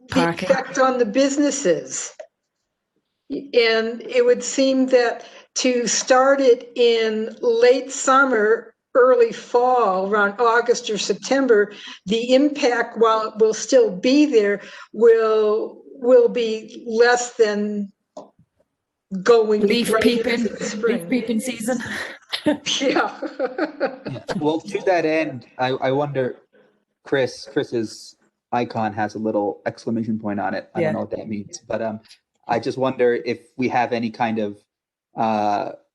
S4: the effect on the businesses. And it would seem that to start it in late summer, early fall, around August or September, the impact, while it will still be there, will be less than going
S1: leaf peeping season.
S4: Yeah.
S6: Well, to that end, I wonder, Chris's icon has a little exclamation point on it. I
S1: Yeah.
S6: don't know what that means, but I just wonder if we have any kind of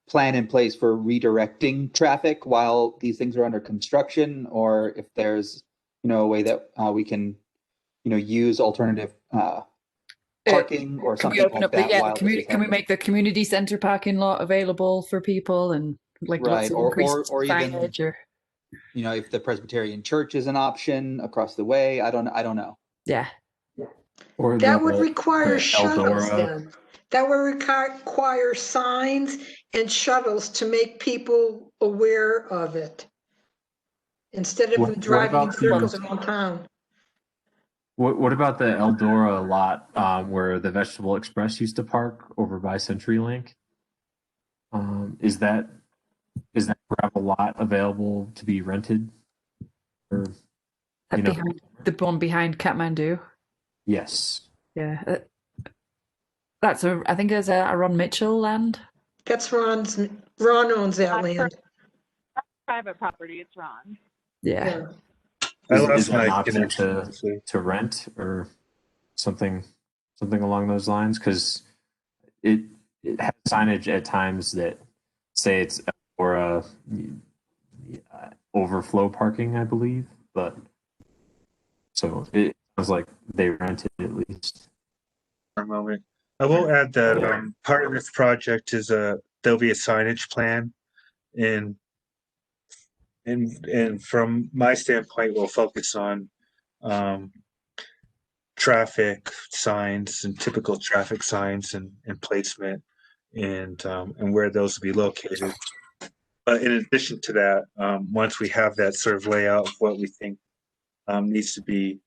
S6: plan in place for redirecting traffic while these things are under construction, or if there's, a way that we can, use alternative parking or
S1: Can we
S6: something
S1: open
S6: like
S1: up
S6: that. While
S1: community? Can we make the community center parking lot available for people and like lots
S6: Right,
S1: of
S6: or
S1: increased
S6: even,
S1: signage or
S6: if the Presbyterian Church is an option across the way, I don't know.
S1: yeah.
S2: Or
S4: That
S2: the-
S4: would require
S2: the
S4: shuttles
S2: Eldora.
S4: then. That would require signs and shuttles to make people aware of it. Instead of
S2: What-
S4: them
S2: what
S4: driving in
S2: about the-
S4: circles around town.
S2: What about the Eldora lot where the Vegetable Express used to park over by CenturyLink? Is that gravel lot available to be rented? Or
S1: That behind the one behind Kathmandu.
S2: yes.
S1: Yeah. I think there's a Ron Mitchell land.
S4: Ron owns that land.
S3: Private property, it's wrong.
S1: Yeah.
S7: I
S2: Is
S7: lost
S2: that an
S7: my
S2: option
S7: connection.
S2: to rent or something along those lines? Because it has signage at times that say it's for a overflow parking, I believe, but so it sounds like they rented at least.
S7: For a moment. I will add that part of this project is there'll be a signage plan, and from my standpoint, we'll focus on traffic signs and typical traffic signs and placement and where those will be located. But in addition to that, once we have that sort of layout of what we think needs to be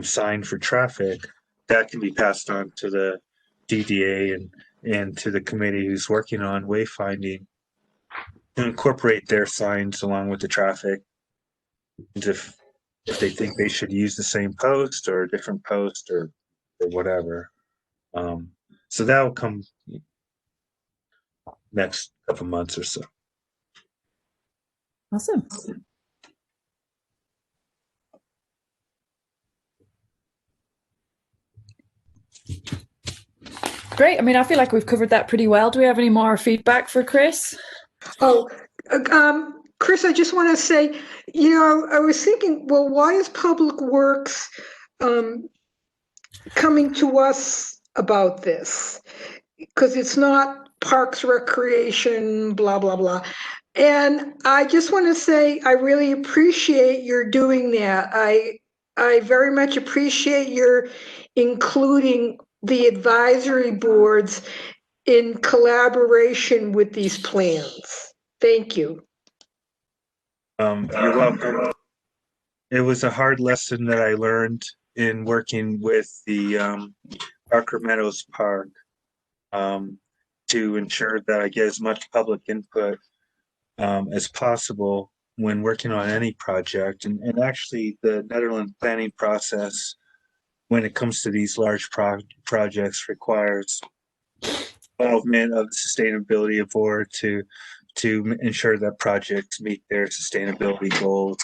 S7: signed for traffic, that can be passed on to the DDA and to the committee who's working on wayfinding to incorporate their signs along with the traffic. And if they think they should use the same post or a different post or whatever. So that will come next couple months or so.
S1: Awesome. Great. I mean, I feel like we've covered that pretty well. Do we have any more feedback for Chris?
S4: Oh, Chris, I just want to say, I was thinking, well, why is Public Works coming to us about this? Because it's not Parks Recreation, blah, blah, blah. And I just want to say, I really appreciate your doing that. I very much appreciate your including the advisory boards in collaboration with these plans. Thank you.
S7: You're welcome. It was a hard lesson that I learned in working with the Parker Meadows Park to ensure that I get as much public input as possible when working on any project. And actually the Nederland planning process when it comes to these large projects requires involvement of the sustainability board to ensure that projects meet their sustainability goals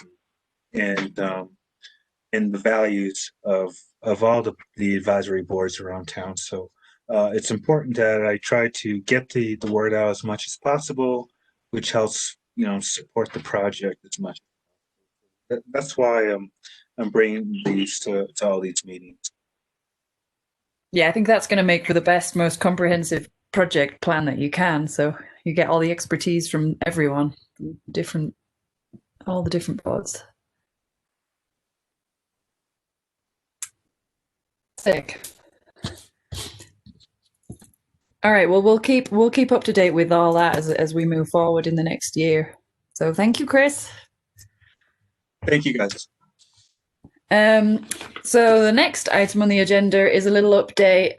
S7: and the values of all the advisory boards around town. So it's important that I try to get the word out as much as possible, which helps support the project as much. That's why I'm bringing these to all these meetings.
S1: Yeah, I think that's going to make for the best, most comprehensive project plan that you can. So you get all the expertise from everyone, all the different boards. Sick. All right. Well, we'll keep up to date with all that as we move forward in the next year. So thank you, Chris.
S7: Thank you, guys.
S1: So the next item on the agenda is a little update.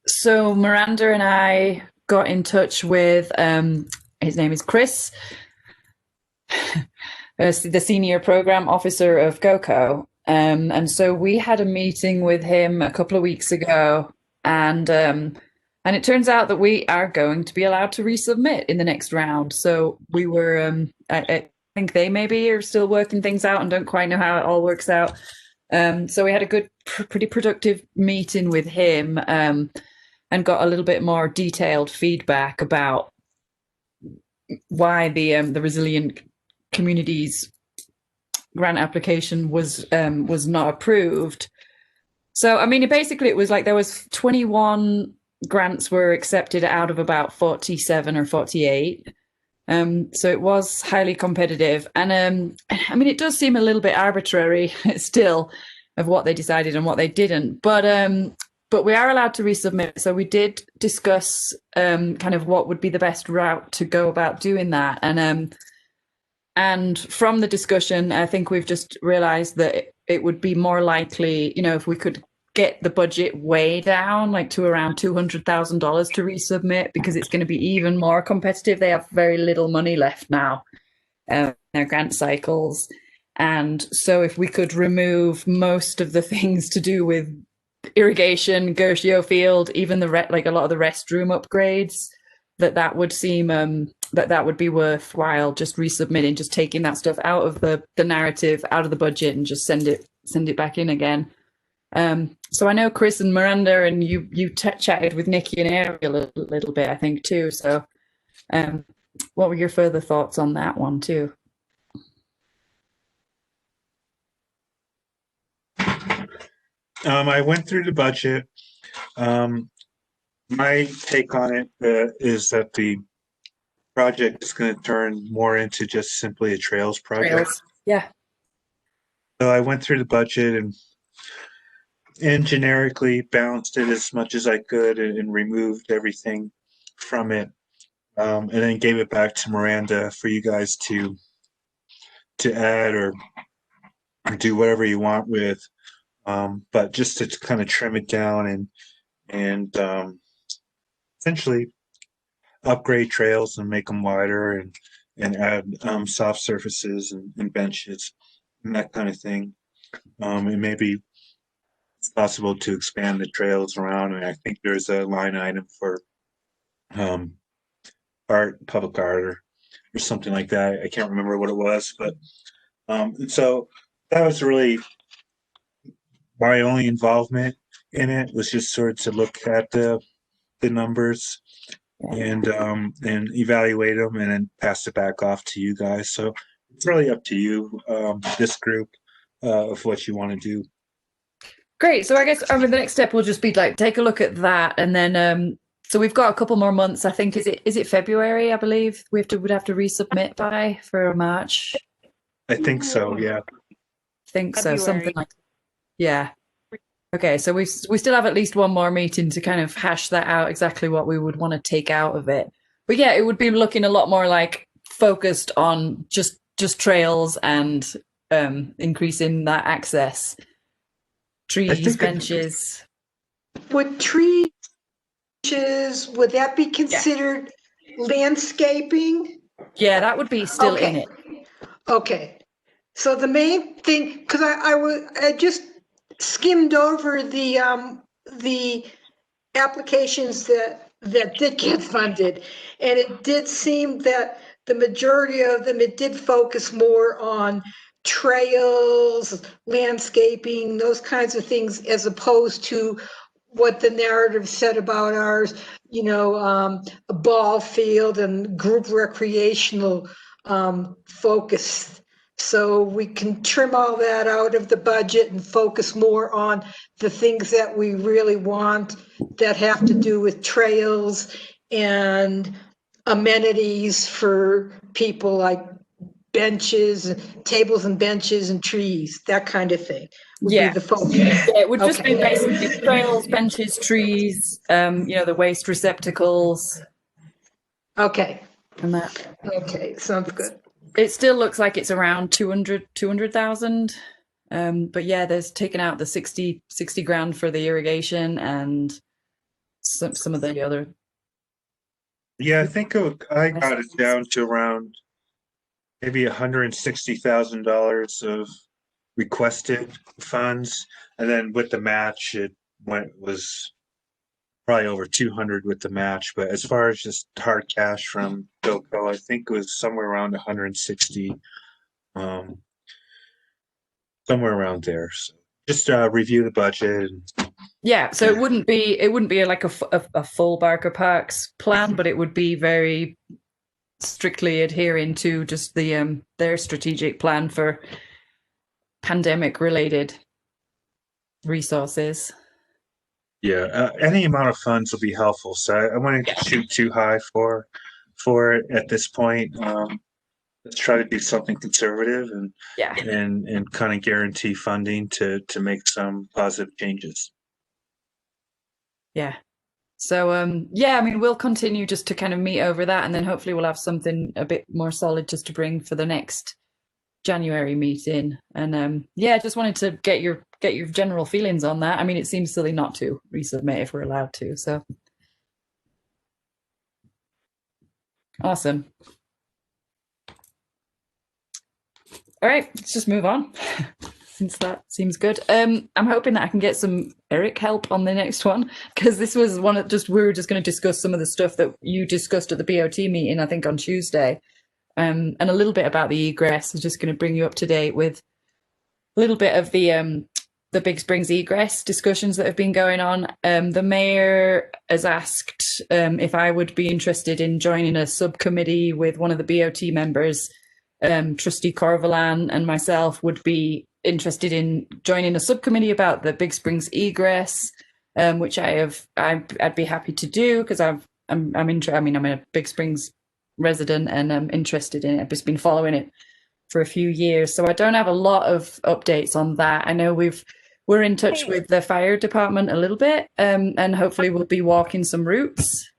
S1: So Miranda and I got in touch with, his name is Chris, the senior program officer of GoCo. And so we had a meeting with him a couple of weeks ago, and And it turns out that we are going to be allowed to resubmit in the next round. So we were, I think they maybe are still working things out and don't quite know how it all works out. So we had a good, pretty productive meeting with him, and got a little bit more detailed feedback about why the Resilient Communities grant application was not approved. So I mean, basically, it was like there was 21 grants were accepted out of about 47 or 48. So it was highly competitive, and I mean, it does seem a little bit arbitrary still of what they decided and what they didn't. But we are allowed to resubmit. So we did discuss kind of what would be the best route to go about doing that, and from the discussion, I think we've just realised that it would be more likely, you know, if we could get the budget way down, like to around $200,000 to resubmit, because it's going to be even more competitive. They have very little money left now in their grant cycles. And so if we could remove most of the things to do with irrigation, Gershio Field, even like a lot of the restroom upgrades, that would seem that would be worthwhile, just resubmitting, just taking that stuff out of the narrative, out of the budget, and just send it back in again. So I know Chris and Miranda and you chatted with Nikki and Ariel a little bit, I think, too. So what were your further thoughts on that one too?
S7: I went through the budget. My take on it is that the project is going to turn more into just simply a trails project.
S1: Trails. Yeah.
S7: So I went through the budget and generically balanced it as much as I could and removed everything from it, and then gave it back to Miranda for you guys to add or do whatever you want with, but just to kind of trim it down and essentially upgrade trails and make them wider and add soft surfaces and benches and that kind of thing. And maybe it's possible to expand the trails around. And I think there's a line item for public art or something like that. I can't remember what it was, but so that was really my only involvement in it, was just sort of to look at the numbers and evaluate them and then pass it back off to you guys. So it's really up to you, this group, of what you want to do.
S1: Great. So I guess the next step will just be like take a look at that, and then so we've got a couple more months. I think is it February? I believe would have to resubmit by for March.
S7: I think so. Yeah.
S1: I think
S3: February.
S1: so. Something like. Yeah. Okay. So we still have at least one more meeting to kind of hash that out, exactly what we would want to take out of it. But yeah, it would be looking a lot more like focused on just trails and increasing that access. Trees, benches.
S4: Would trees, would that be considered landscaping?
S1: Yeah, that would be still in it.
S4: Okay. So the main thing, because I just skimmed over the applications that did get funded, and it did seem that the majority of them, it did focus more on trails, landscaping, those kinds of things, as opposed to what the narrative said about ours, you know, a ball field and group recreational focus. So we can trim all that out of the budget and focus more on the things that we really want, that have to do with trails and amenities for people, like benches, tables and benches and trees, that kind of thing would be the focus.
S1: Yeah, it would just be basically trails, benches, trees, the waste receptacles.
S4: Okay.
S1: And that.
S4: Okay, sounds good.
S1: It still looks like it's around 200,000. But yeah, there's taken out the 60 grand for the irrigation and some of the other.
S7: Yeah, I think I got it down to around maybe $160,000 of requested funds, and then with the match, it was probably over 200 with the match. But as far as just hard cash from GoPro, I think it was somewhere around 160, somewhere around there. So just review the budget.
S1: Yeah, so it wouldn't be like a full Barker Parks plan, but it would be very strictly adhering to just the their strategic plan for pandemic related resources.
S7: Yeah, any amount of funds will be helpful. So I wouldn't shoot too high for it at this point. Let's try to do something conservative and kind of guarantee funding to make some positive changes.
S1: Yeah. So yeah, I mean, we'll continue just to kind of meet over that, and then hopefully we'll have something a bit more solid just to bring for the next January meeting. And yeah, just wanted to get your general feelings on that. I mean, it seems silly not to resubmit if we're allowed to. So awesome. All right, let's just move on. Since that seems good. I'm hoping that I can get some Eric help on the next one, because this was one of we were just going to discuss some of the stuff that you discussed at the BOT meeting, I think on Tuesday, and a little bit about the egress. I'm just going to bring you up to date with a little bit of the Big Springs egress discussions that have been going on. The mayor has asked if I would be interested in joining a subcommittee with one of the BOT members. Trustee Corvalan and myself would be interested in joining a subcommittee about the Big Springs egress, which I'd be happy to do, because I'm a Big Springs resident and I'm interested in it. I've just been following it for a few years, so I don't have a lot of updates on that. I know we're in touch with the fire department a little bit, and hopefully we'll be walking some routes.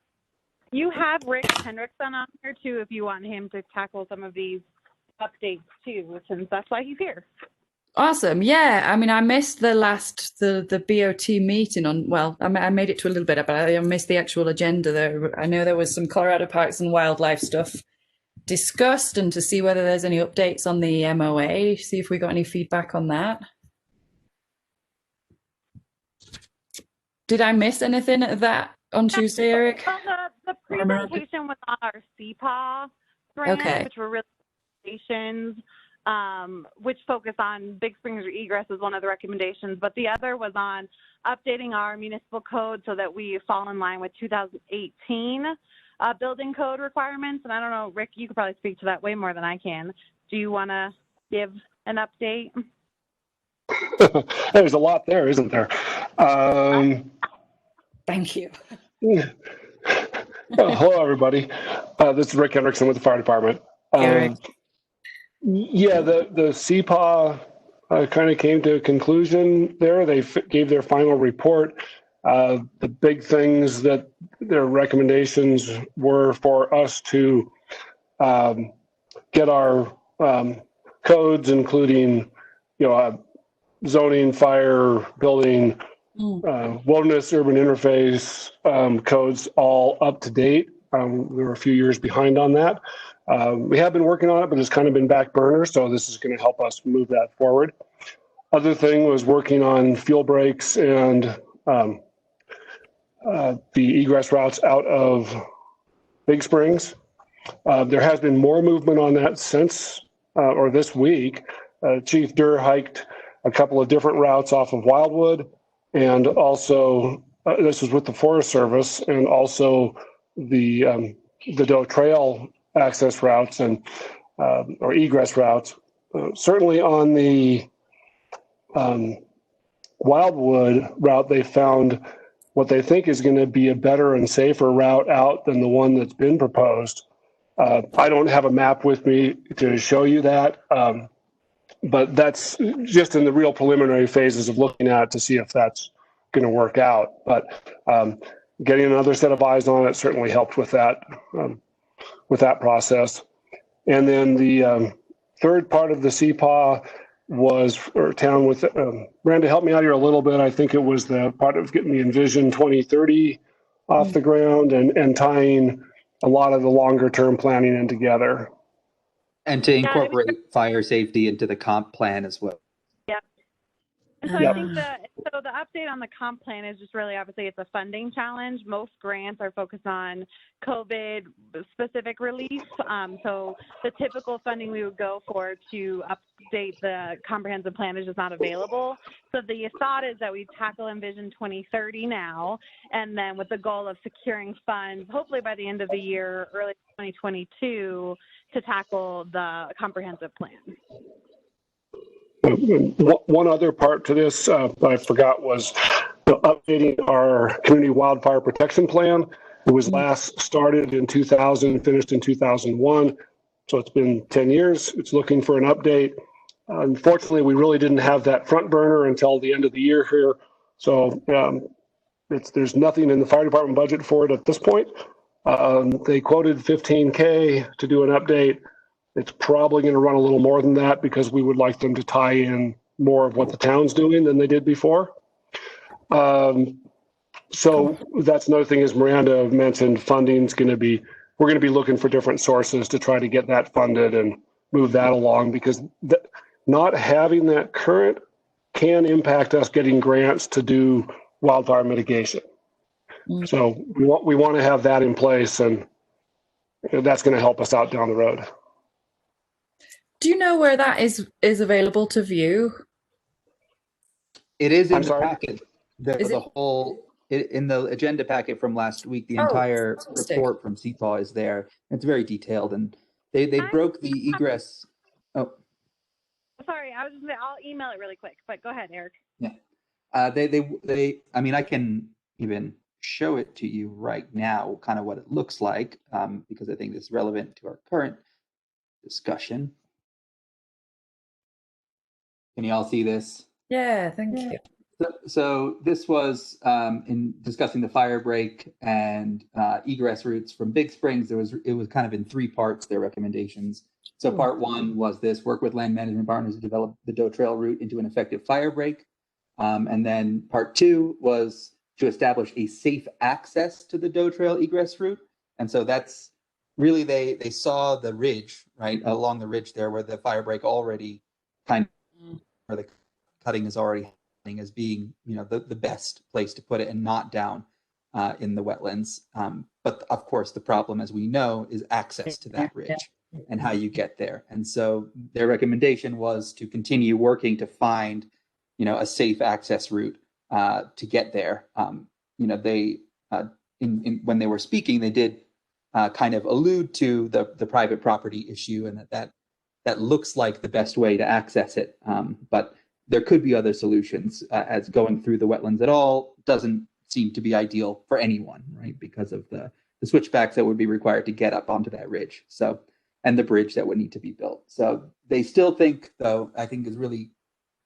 S3: You have Rick Hendrickson on here too, if you want him to tackle some of these updates too, since that's why he's here.
S1: Awesome. Yeah. I mean, I missed the BOT meeting I made it to a little bit, but I missed the actual agenda there. I know there was some Colorado Parks and Wildlife stuff discussed, and to see whether there's any updates on the MOA, see if we got any feedback on that. Did I miss anything of that on Tuesday, Eric?
S3: Well, the presentation was on our CPAW grant, which were really recommendations, which focus on Big Springs egress is one of the recommendations, but the other was on updating our municipal code so that we fall in line with 2018 building code requirements. And I don't know, Rick, you could probably speak to that way more than I can. Do you want to give an update?
S9: There's a lot there, isn't there?
S1: Thank you.
S9: Hello, everybody. This is Rick Hendrickson with the fire department.
S1: Eric.
S9: Yeah, the CPAW kind of came to a conclusion there. They gave their final report. The big things that their recommendations were for us to get our codes, including, zoning, fire, building, wilderness, urban interface codes, all up to date. We were a few years behind on that. We have been working on it, but it's kind of been back burner, so this is going to help us move that forward. Other thing was working on fuel breaks and the egress routes out of Big Springs. There has been more movement on that since, or this week. Chief Durr hiked a couple of different routes off of Wildwood, and also this was with the Forest Service, and also the Doe Trail access routes and or egress routes. Certainly on the Wildwood route, they found what they think is going to be a better and safer route out than the one that's been proposed. I don't have a map with me to show you that, but that's just in the real preliminary phases of looking at it to see if that's going to work out. But getting another set of eyes on it certainly helped with that process. And then the third part of the CPAW was, or town with, Brenda, help me out here a little bit. I think it was the part of getting the Envision 2030 off the ground and tying a lot of the longer term planning in together.
S6: And to incorporate fire safety into the comp plan as well.
S3: Yeah. And so
S9: Yep.
S3: I think the update on the comp plan is just really, obviously it's a funding challenge. Most grants are focused on COVID specific relief. So the typical funding we would go for to update the comprehensive plan is just not available. So the thought is that we tackle Envision 2030 now, and then with the goal of securing funds, hopefully by the end of the year, early 2022, to tackle the comprehensive plan.
S9: One other part to this I forgot was updating our community wildfire protection plan. It was last started in 2000, finished in 2001. So it's been 10 years. It's looking for an update. Unfortunately, we really didn't have that front burner until the end of the year here. So there's nothing in the fire department budget for it at this point. They quoted $15K to do an update. It's probably going to run a little more than that because we would like them to tie in more of what the town's doing than they did before. So that's another thing, as Miranda mentioned, funding's going to be, we're going to be looking for different sources to try to get that funded and move that along, because not having that current can impact us getting grants to do wildfire mitigation. So we want to have that in place, and that's going to help us out down the road.
S1: Do you know where that is available to view?
S6: It is in
S9: I'm
S6: the
S9: sorry?
S6: packet. The,
S1: Is
S6: the
S1: it-
S6: whole in the agenda packet from last week. The
S1: Oh,
S6: entire
S1: fantastic.
S6: report from CPAW is there. It's very detailed, and they broke the egress. Oh,
S3: Sorry, I was just I'll email it really quick, but go ahead, Eric.
S6: they. I mean, I can even show it to you right now, kind of what it looks like, because I think it's relevant to our current discussion. Can you all see this?
S1: Yeah, thank you.
S6: So this was in discussing the fire break and egress routes from Big Springs. It was kind of in three parts, their recommendations. So part one was this: work with land management partners to develop the Doe Trail route into an effective fire break. And then part two was to establish a safe access to the Doe Trail egress route. And so that's really, they saw the ridge, right, along the ridge there where the fire break already kind of, where the cutting is already happening, as being, the best place to put it, and not down in the wetlands. But of course, the problem, as we know, is access to that ridge and how you get there. And so their recommendation was to continue working to find, a safe access route to get there. They, when they were speaking, they did kind of allude to the private property issue, and that looks like the best way to access it. But there could be other solutions, as going through the wetlands at all doesn't seem to be ideal for anyone, right? Because of the switchbacks that would be required to get up onto that ridge. So, and the bridge that would need to be built. So they still think, though, I think is really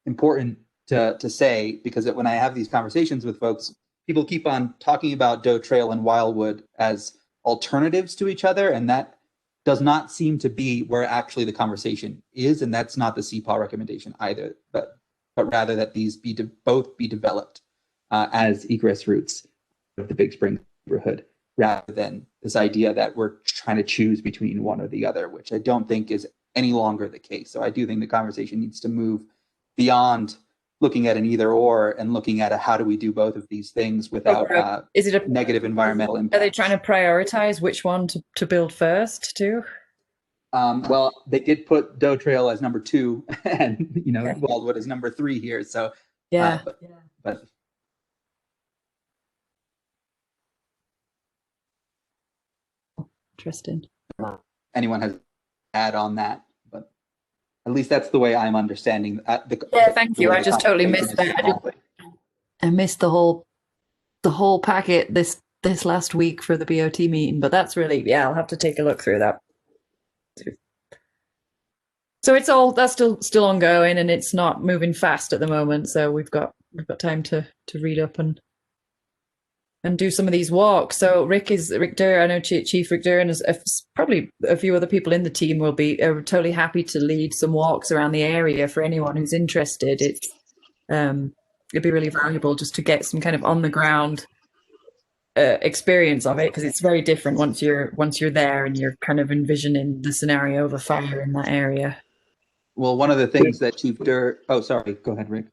S6: important to say, because when I have these conversations with folks, people keep on talking about Doe Trail and Wildwood as alternatives to each other, and that does not seem to be where actually the conversation is, and that's not the CPAW recommendation either, but rather that these both be developed as egress routes of the Big Spring neighborhood, rather than this idea that we're trying to choose between one or the other, which I don't think is any longer the case. So I do think the conversation needs to move beyond looking at an either or and looking at how do we do both of these things without
S1: Is it a
S6: negative environmental impact.
S1: Are they trying to prioritize which one to build first too?
S6: Well, they did put Doe Trail as number 2 and, Wildwood as number 3 here. So,
S1: Yeah.
S6: but
S1: Interesting.
S6: anyone has add on that, but at least that's the way I'm understanding.
S1: Thank you. I just totally missed that. I missed the whole packet this last week for the BOT meeting, but that's really, I'll have to take a look through that. So that's still ongoing, and it's not moving fast at the moment. So we've got time to read up and do some of these walks. So Rick Durr, I know Chief Rick Durr, and probably a few other people in the team will be totally happy to lead some walks around the area for anyone who's interested. It'd be really valuable just to get some kind of on the ground experience of it, because it's very different once you're there and you're kind of envisioning the scenario of a fire in that area.
S6: Well, one of the things that Chief Durr, oh, sorry, go ahead, Rick.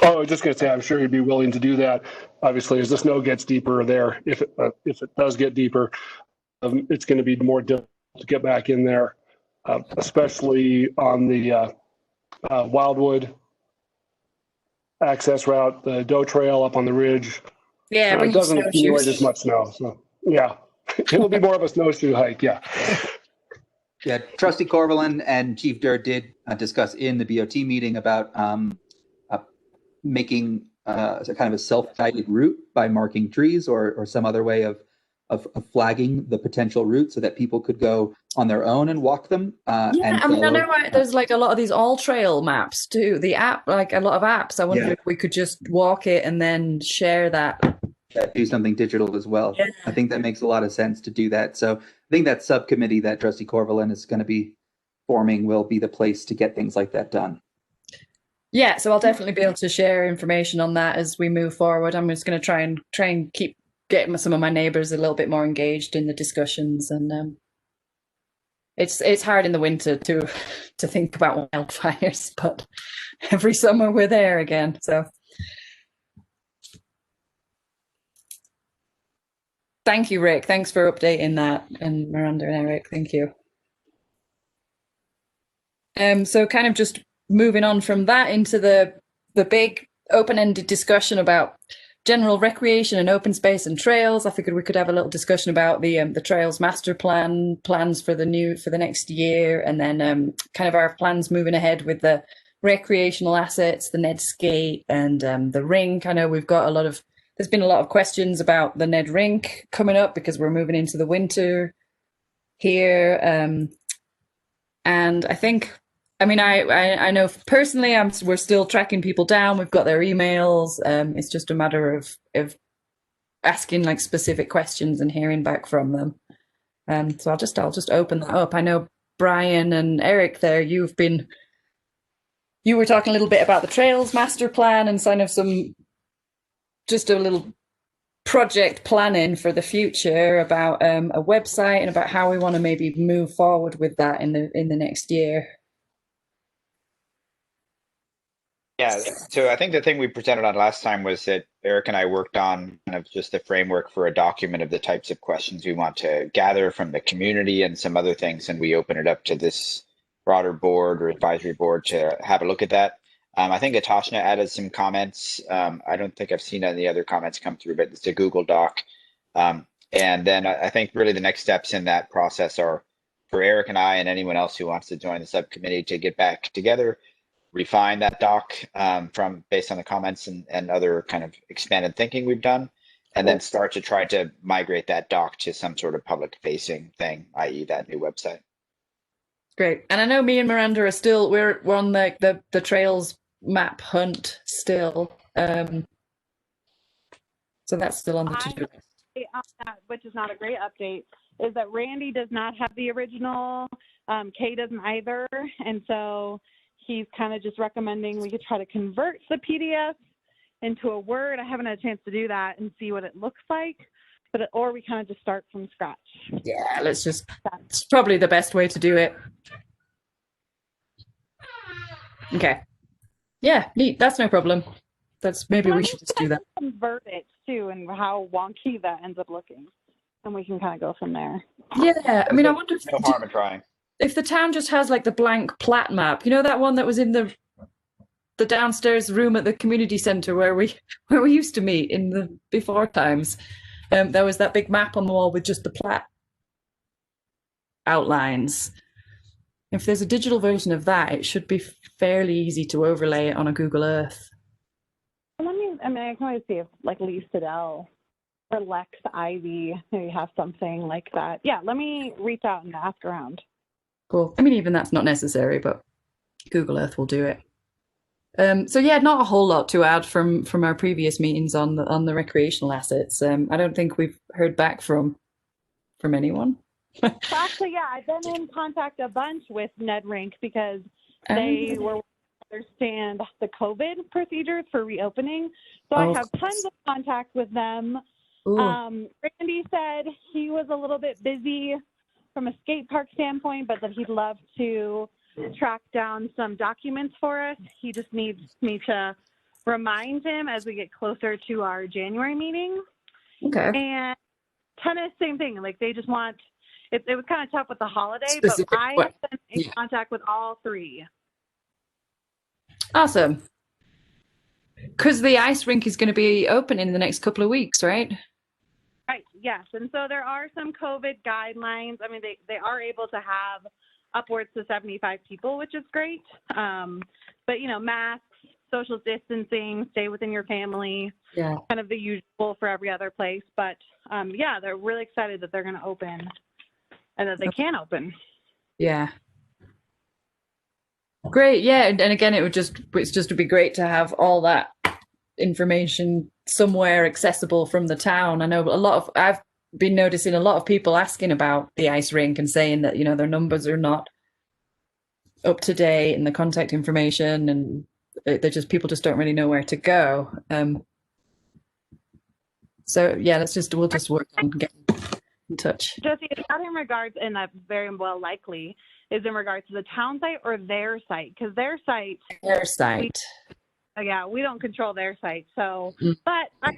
S9: Oh, I was just going to say, I'm sure he'd be willing to do that. Obviously, as the snow gets deeper there, if it does get deeper, it's going to be more difficult to get back in there, especially on the Wildwood access route, the Doe Trail up on the ridge.
S1: Yeah, bring
S9: It
S1: your
S9: doesn't accumulate as
S1: snowshoes.
S9: much snow. So, yeah, it'll be more of a snowshoe hike. Yeah.
S6: Yeah, Trustee Corvallin and Chief Durr did discuss in the BOT meeting about making a kind of a self-guided route by marking trees or some other way of flagging the potential route so that people could go on their own and walk them.
S1: Yeah,
S6: and
S1: I mean, I
S6: follow-
S1: know there's like a lot of these all trail maps too. The app, like a lot of apps. I wonder
S7: Yeah.
S1: if we could just walk it and then share that.
S6: do something digital as well.
S1: Yeah.
S6: I think that makes a lot of sense to do that. So I think that subcommittee that Trustee Corvallin is going to be forming will be the place to get things like that done.
S1: Yeah, so I'll definitely be able to share information on that as we move forward. I'm just going to try and keep getting some of my neighbours a little bit more engaged in the discussions, and it's hard in the winter to think about wildfires, but every summer we're there again. So thank you, Rick. Thanks for updating that, and Miranda and Eric, thank you. So kind of just moving on from that into the big open-ended discussion about general recreation and open space and trails. I figured we could have a little discussion about the trails master plans for the next year, and then kind of our plans moving ahead with the recreational assets, the Ned Skate, and the rink. I know there's been a lot of questions about the Ned Rink coming up because we're moving into the winter here, and I think. I mean, I know personally, we're still tracking people down. We've got their emails. It's just a matter of asking like specific questions and hearing back from them. So I'll just open that up. I know Brian and Eric there. You were talking a little bit about the trails master plan and kind of just a little project planning for the future about a website and about how we want to maybe move forward with that in the next year.
S5: Yeah, so I think the thing we presented on last time was that Eric and I worked on kind of just the framework for a document of the types of questions we want to gather from the community and some other things, and we open it up to this broader board or advisory board to have a look at that. I think Atashna added some comments. I don't think I've seen any other comments come through, but it's a Google Doc. And then I think really the next steps in that process are for Eric and I and anyone else who wants to join the subcommittee to get back together, refine that doc based on the comments and other kind of expanded thinking we've done, and then start to try to migrate that doc to some sort of public facing thing, i.e. that new website.
S1: Great. And I know me and Miranda are still, we're on the trails map hunt still. So that's still on the to-do list.
S3: Which is not a great update, is that Randy does not have the original, Kay doesn't either, and so he's kind of just recommending we could try to convert the PDF into a Word. I haven't had a chance to do that and see what it looks like, or we kind of just start from scratch.
S1: Yeah, it's probably the best way to do it. Okay. Yeah, neat. That's no problem. Maybe we should just do that.
S3: Convert it too, and how wonky that ends up looking, and we can kind of go from there.
S1: Yeah, I mean, I wonder
S5: No harm in trying.
S1: If the town just has like the blank plat map, you know, that one that was in the downstairs room at the community center where we used to meet in the before times. There was that big map on the wall with just the plat outlines. If there's a digital version of that, it should be fairly easy to overlay it on a Google Earth.
S3: I can always see if like Lee Siddell or Lex Ivy maybe have something like that. Yeah, let me reach out and ask around.
S1: Cool. I mean, even that's not necessary, but Google Earth will do it. So yeah, not a whole lot to add from our previous meetings on the recreational assets. I don't think we've heard back from anyone.
S3: Actually, yeah, I've been in contact a bunch with Ned Rink because they were understand the COVID procedures for reopening. So I have tons of contact with them. Randy said he was a little bit busy from a skate park standpoint, but that he'd love to track down some documents for us. He just needs me to remind him as we get closer to our January meeting.
S1: Okay.
S3: And tennis, same thing. Like they just want, it was kind of tough with the holiday, but
S1: Specific
S3: I
S1: what?
S3: have been in
S1: Yeah.
S3: contact with all three.
S1: Awesome. Because the ice rink is going to be open in the next couple of weeks, right?
S3: Right, yes. And so there are some COVID guidelines. I mean, they are able to have upwards to 75 people, which is great. But, you know, masks, social distancing, stay within your family,
S1: Yeah.
S3: kind of the usual for every other place. But, yeah, they're really excited that they're going to open and that they can open.
S1: Yeah. Great. Yeah. And again, it's just would be great to have all that information somewhere accessible from the town. I know I've been noticing a lot of people asking about the ice rink and saying that, you know, their numbers are not up to date and the contact information, and people just don't really know where to go. So yeah, we'll just work on getting in touch.
S3: Jesse, is that in regards, and that very well likely is in regards to the town site or their site? Because their site, yeah, we don't control their site. So, but I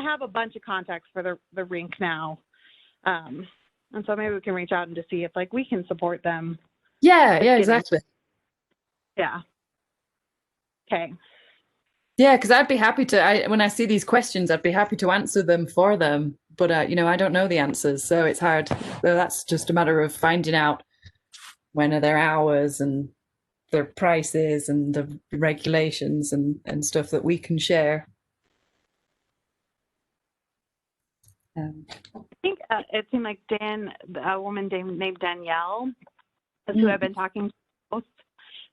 S3: have a bunch of contacts for the rink now, and so maybe we can reach out and just see if like we can support them.
S1: Yeah, exactly.
S3: Yeah. Okay.
S1: Yeah, because I'd be happy to. When I see these questions, I'd be happy to answer them for them. But you know, I don't know the answers, so it's hard. So that's just a matter of finding out when are their hours and their prices and the regulations and stuff that we can share.
S3: I think it seemed like a woman named Danielle, is who I've been talking to most.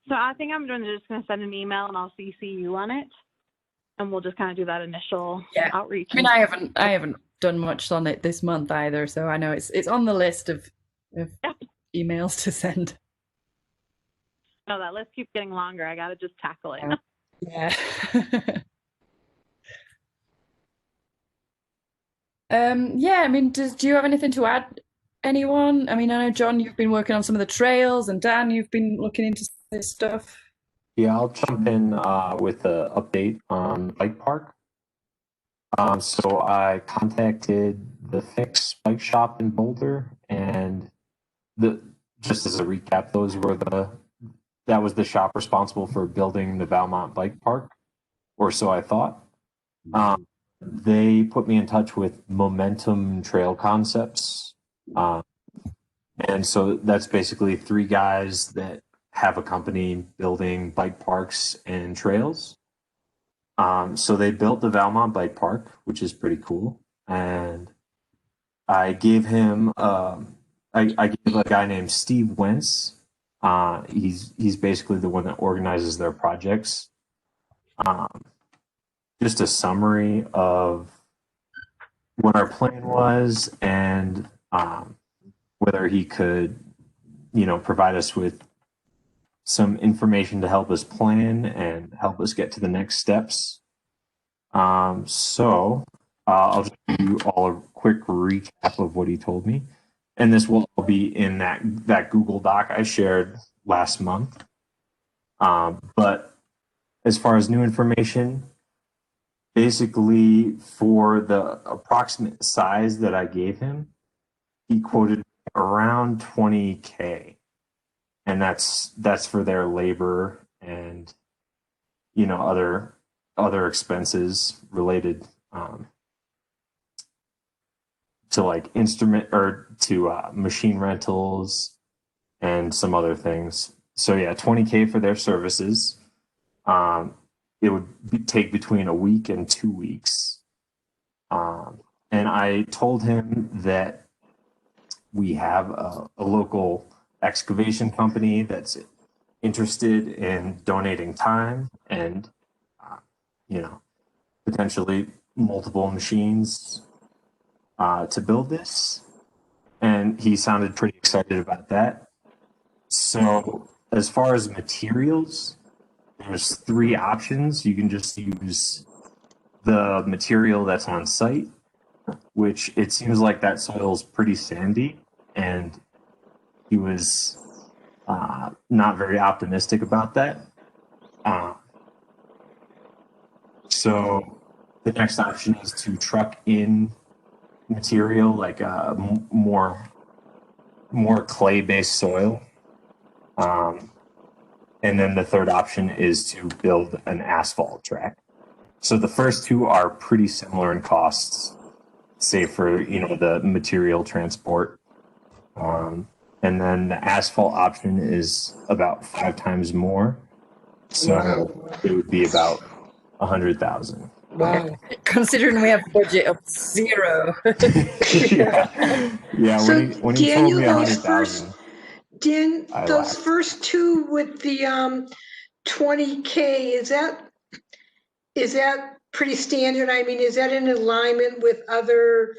S3: So I think I'm just going to send an email and I'll CC you on it, and we'll just kind of do that initial outreach.
S1: I mean, I haven't done much on it this month either, so I know it's on the list of emails to send.
S3: No, that list keeps getting longer. I got to just tackle it.
S1: Yeah. Yeah, I mean, do you have anything to add, anyone? I mean, I know, John, you've been working on some of the trails, and Dan, you've been looking into this stuff.
S2: Yeah, I'll jump in with an update on Bike Park. So I contacted the Fix Bike Shop in Boulder, and just as a recap, that was the shop responsible for building the Valmont Bike Park, or so I thought. They put me in touch with Momentum Trail Concepts. And so that's basically 3 guys that have a company building bike parks and trails. So they built the Valmont Bike Park, which is pretty cool. And I gave him, I gave a guy named Steve Wentz. He's basically the one that organizes their projects. Just a summary of what our plan was and whether he could, you know, provide us with some information to help us plan and help us get to the next steps. So I'll just give you all a quick recap of what he told me. And this will all be in that Google Doc I shared last month. But as far as new information, basically for the approximate size that I gave him, he quoted around $20K. And that's for their labor and, you know, other expenses related to like machine rentals and some other things. So yeah, $20K for their services. It would take between a week and 2 weeks. And I told him that we have a local excavation company that's interested in donating time and, you know, potentially multiple machines to build this. And he sounded pretty excited about that. So as far as materials, there's 3 options. You can just use the material that's on site, which it seems like that soil is pretty sandy, and he was not very optimistic about that. So the next option is to truck in material like more clay-based soil. And then the third option is to build an asphalt track. So the first two are pretty similar in costs, save for, the material transport. And then the asphalt option is about 5 times more. So it would be about 100,000.
S4: Wow.
S1: Considering we have a budget of 0.
S2: Yeah.
S4: So,
S2: When he told me
S4: Daniel,
S2: 100,000,
S4: Dan,
S2: I
S4: those
S2: laughed.
S4: first two with the 20K, is that pretty standard? I mean, is that in alignment with other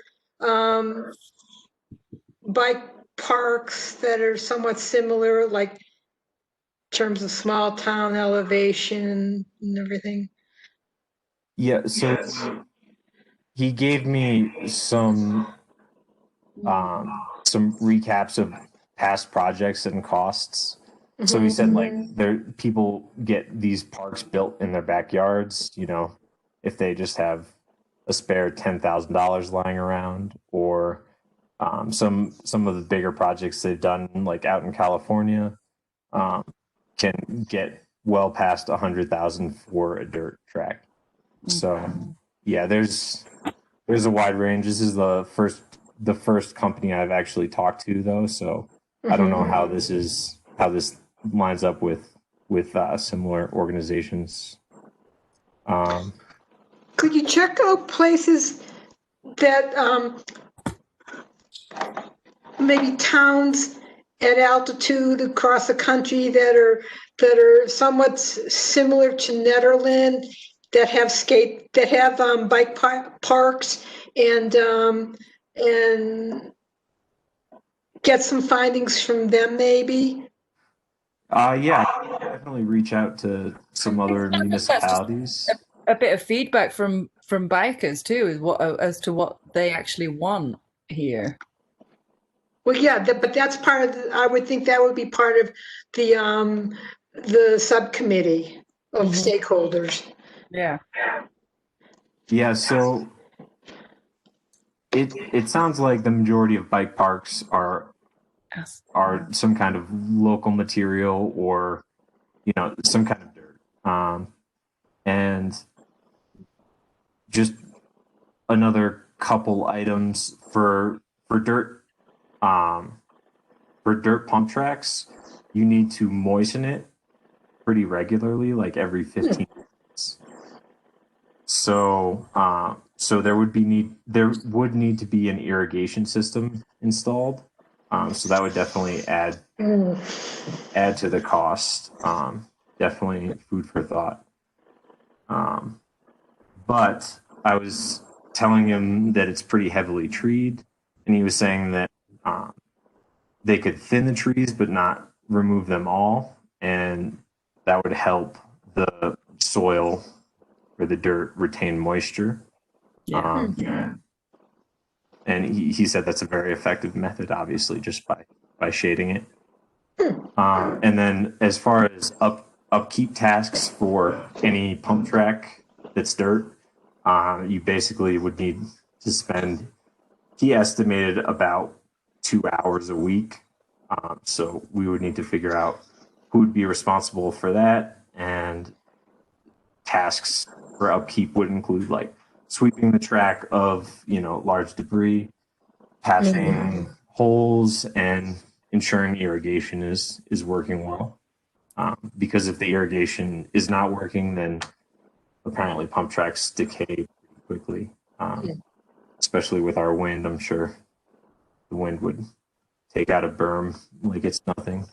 S4: bike parks that are somewhat similar, like in terms of small town elevation and everything?
S2: Yeah. So he gave me some recaps of past projects and costs. So he said people get these parks built in their backyards, if they just have a spare $10,000 lying around, or some of the bigger projects they've done, like out in California, can get well past 100,000 for a dirt track. So yeah, there's a wide range. This is the first company I've actually talked to, though, so I don't know how this lines up with similar organizations.
S4: Could you check out places that maybe towns at altitude across the country that are somewhat similar to Nederland, that have bike parks, and get some findings from them, maybe?
S2: Yeah, definitely reach out to some other municipalities.
S1: A bit of feedback from bikers too, as to what they actually want here.
S4: Well, yeah, but that's part of I would think that would be part of the subcommittee of stakeholders.
S1: Yeah.
S2: Yeah, so it sounds like the majority of bike parks are some kind of local material, or some kind of dirt, and just another couple items for dirt pump tracks. You need to moisten it pretty regularly, like every 15 minutes. So there would need to be an irrigation system installed. So that would definitely add to the cost. Definitely food for thought. But I was telling him that it's pretty heavily treed, and he was saying that they could thin the trees but not remove them all, and that would help the soil or the dirt retain moisture. And he said that's a very effective method, obviously, just by shading it. And then as far as upkeep tasks for any pump track that's dirt, you basically would need to spend, he estimated, about 2 hours a week. So we would need to figure out who would be responsible for that, and tasks for upkeep would include like sweeping the track of large debris, patching holes, and ensuring irrigation is working well. Because if the irrigation is not working, then apparently pump tracks decay quickly. Especially with our wind, I'm sure the wind would take out a berm like it's nothing.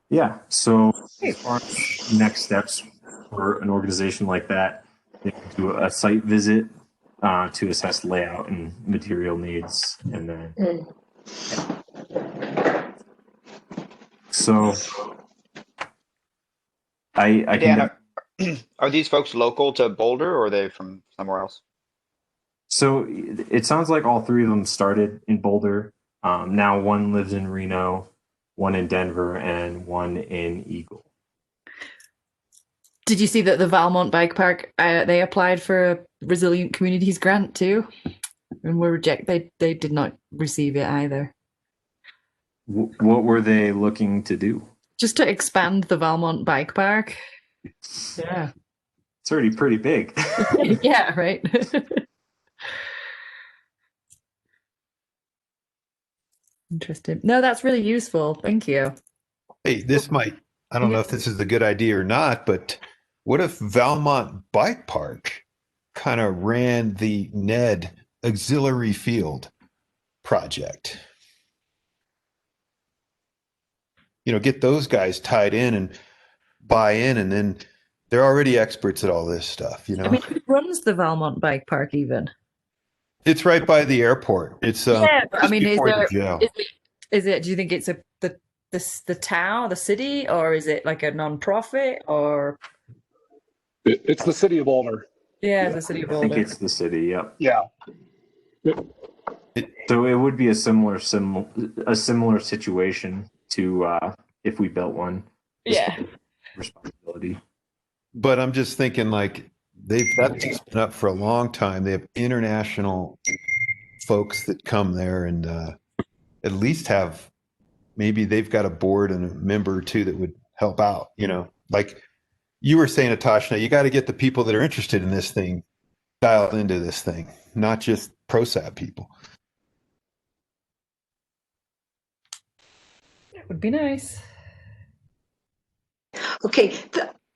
S2: Yeah, so as far as next steps for an organization like that, they can do a site visit to assess layout and material needs, and then so I
S5: Dan, are these folks local to Boulder, or are they from somewhere else?
S2: So it sounds like all three of them started in Boulder. Now one lives in Reno, one in Denver, and one in Eagle.
S1: Did you see that the Valmont Bike Park, they applied for a Resilient Communities grant too, and were rejected? They did not receive it either.
S2: What were they looking to do?
S1: Just to expand the Valmont Bike Park. Yeah.
S2: It's already pretty big.
S1: Yeah, right. Interesting. No, that's really useful. Thank you.
S8: Hey, this might, I don't know if this is a good idea or not, but what if Valmont Bike Park kind of ran the NED auxiliary field project? You know, get those guys tied in and buy in, and then they're already experts at all this stuff, you know?
S1: I mean, who runs the Valmont Bike Park even?
S8: It's right by the airport. It's
S1: Yeah, I
S8: just
S1: mean,
S8: before the jail.
S1: is it, do you think it's the town, the city, or is it like a non-profit, or?
S9: It's the city of Boulder.
S1: Yeah, the city of
S2: I think
S1: Boulder.
S2: it's the city. Yep.
S9: Yeah.
S2: So it would be a similar situation to if we built one.
S1: Yeah.
S2: Responsibility.
S8: But I'm just thinking, like, that's just been up for a long time. They have international folks that come there, and at least have, maybe they've got a board and a member or two that would help out, you know, like you were saying, Natasha, you got to get the people that are interested in this thing dialed into this thing, not just ProSab people.
S1: That would be nice.
S4: Okay,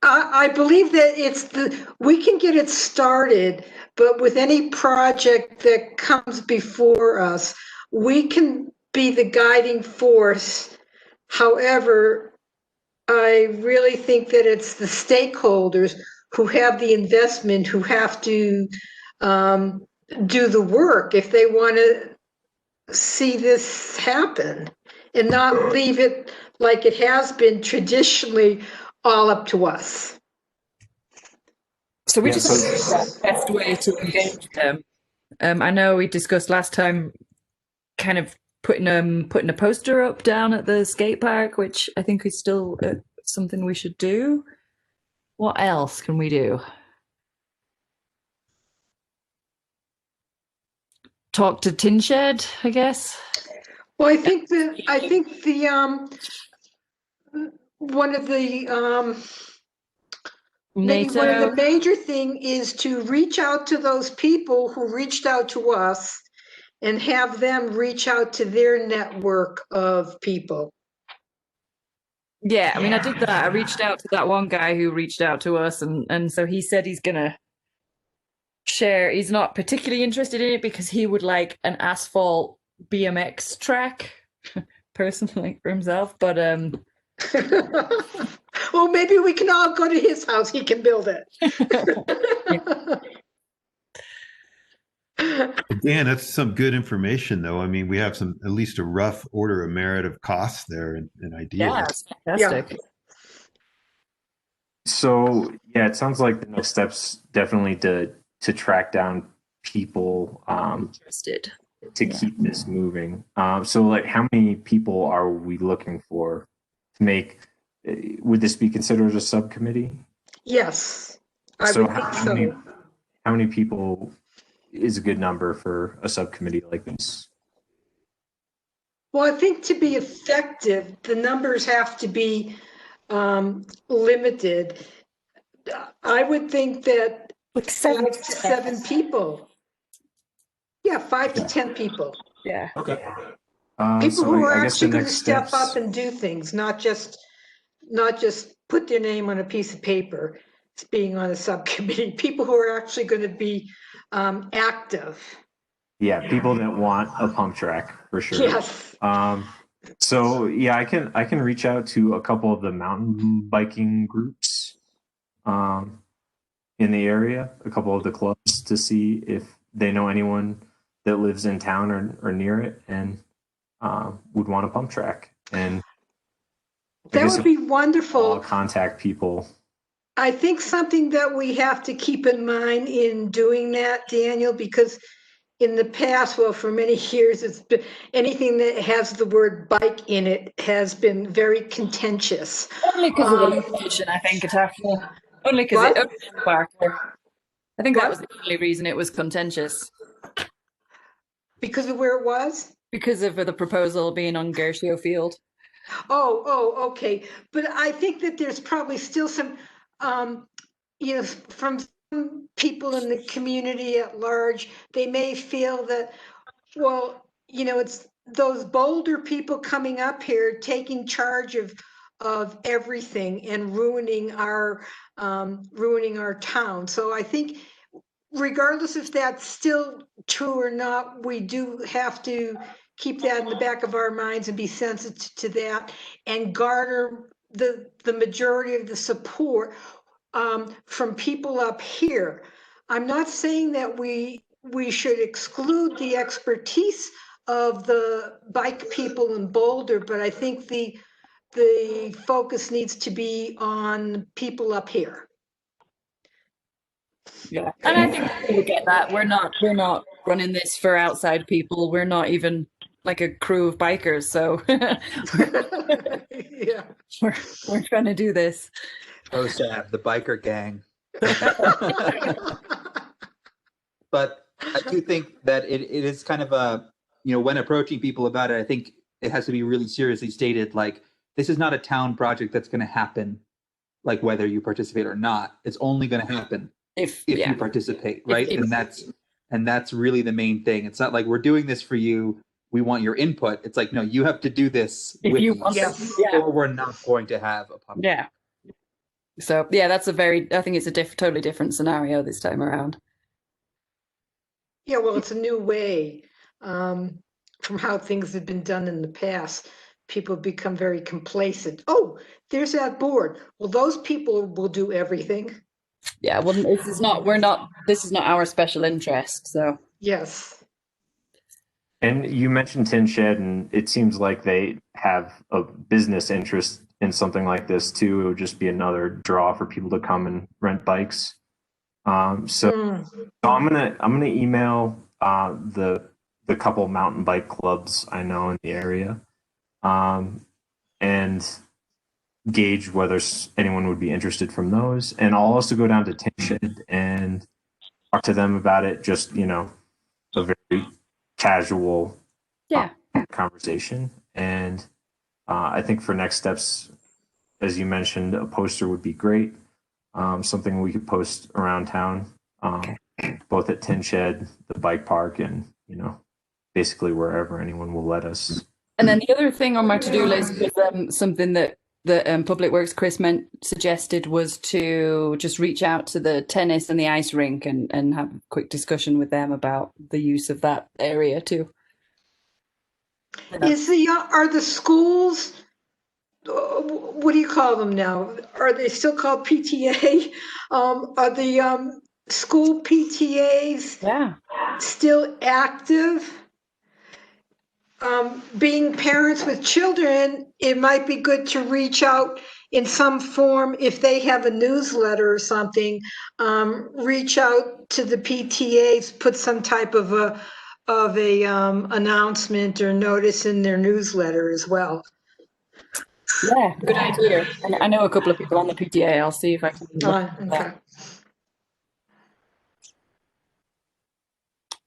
S4: I believe that we can get it started, but with any project that comes before us, we can be the guiding force. However, I really think that it's the stakeholders who have the investment who have to do the work if they want to see this happen, and not leave it like it has been traditionally all up to us.
S1: So we
S2: Yeah,
S1: just the best way to engage them. I know we discussed last time kind of putting a poster up down at the skate park, which I think is still something we should do. What else can we do? Talk to Tin Shed, I guess.
S4: Well, I think the one of the maybe one of the major thing is to reach out to those people who reached out to us and have them reach out to their network of people.
S1: Yeah, I mean, I did that. I reached out to that one guy who reached out to us, and so he said he's gonna share. He's not particularly interested in it because he would like an asphalt BMX track, personally, for himself. But
S4: well, maybe we can all go to his house. He can build it.
S8: Dan, that's some good information, though. I mean, we have at least a rough order of merit of costs there and ideas.
S1: Yeah, it's fantastic.
S4: Yeah.
S2: So yeah, it sounds like the next steps definitely to track down people
S1: Interested
S2: to keep this moving. So like, how many people are we looking for to make? Would this be considered a subcommittee?
S4: Yes, I
S2: So
S4: would think so.
S2: how many people is a good number for a subcommittee like this?
S4: Well, I think to be effective, the numbers have to be limited. I would think that
S1: like
S4: 5 to 7 people. Yeah, 5 to 10 people.
S1: Yeah.
S2: Okay.
S4: People
S2: So
S4: who are
S2: I guess
S4: actually
S2: the
S4: going to
S2: next
S4: step
S2: steps-
S4: up and do things, not just put their name on a piece of paper. It's being on a subcommittee. People who are actually going to be active.
S2: Yeah, people that want a pump track for sure.
S4: Yes.
S2: So yeah, I can reach out to a couple of the mountain biking groups in the area, a couple of the clubs, to see if they know anyone that lives in town or near it and would want a pump track. And
S4: That would be wonderful.
S2: I'll contact people.
S4: I think something that we have to keep in mind in doing that, Daniel, because in the past, well, for many years, it's been anything that has the word bike in it has been very contentious.
S1: Only because of the location, I think, Natasha. Only because
S4: What?
S1: it Barker. I think that
S4: What?
S1: was the only reason it was contentious,
S4: Because of where it was?
S1: because of the proposal being on Gershio Field.
S4: Oh, okay. But I think that there's probably still some, from some people in the community at large, they may feel that, well, it's those bolder people coming up here taking charge of everything and ruining our town. So I think regardless if that's still true or not, we do have to keep that in the back of our minds and be sensitive to that and garner the majority of the support from people up here. I'm not saying that we should exclude the expertise of the bike people in Boulder, but I think the focus needs to be on people up here.
S1: Yeah, and I think people get that. We're not running this for outside people. We're not even like a crew of bikers, so
S4: Yeah.
S1: we're trying to do this.
S6: OSAB, the biker gang. But I do think that it is kind of a, when approaching people about it, I think it has to be really seriously stated, like, this is not a town project that's going to happen, like, whether you participate or not. It's only going to happen if you participate, right? And that's really the main thing. It's not like we're doing this for you, we want your input. It's like, no, you have to do this
S1: If
S6: with
S1: you
S6: us,
S1: want to, yeah.
S6: or we're not going to have a public.
S1: Yeah. So yeah, that's I think it's a totally different scenario this time around.
S4: Yeah, well, it's a new way from how things have been done in the past. People become very complacent. Oh, there's that board. Well, those people will do everything.
S1: Yeah, well, this is not our special interest, so.
S4: Yes.
S2: And you mentioned Tin Shed, and it seems like they have a business interest in something like this too. It would just be another draw for people to come and rent bikes. So I'm gonna email the couple mountain bike clubs I know in the area, and gauge whether anyone would be interested from those. And I'll also go down to Tin Shed and talk to them about it. Just a very casual conversation. And I think for next steps, as you mentioned, a poster would be great. Something we could post around town, both at Tin Shed, the bike park, and basically wherever anyone will let us.
S1: And then the other thing on my to-do list was something that Public Works Chris suggested was to just reach out to the tennis and the ice rink and have a quick discussion with them about the use of that area too.
S4: Are the schools, what do you call them now? Are they still called PTA? Are the school PTAs still active? Being parents with children, it might be good to reach out in some form if they have a newsletter or something. Reach out to the PTAs, put some type of a announcement or notice in their newsletter as well.
S1: Yeah, good idea. And I know a couple of people on the PTA. I'll see if I can.
S4: Okay.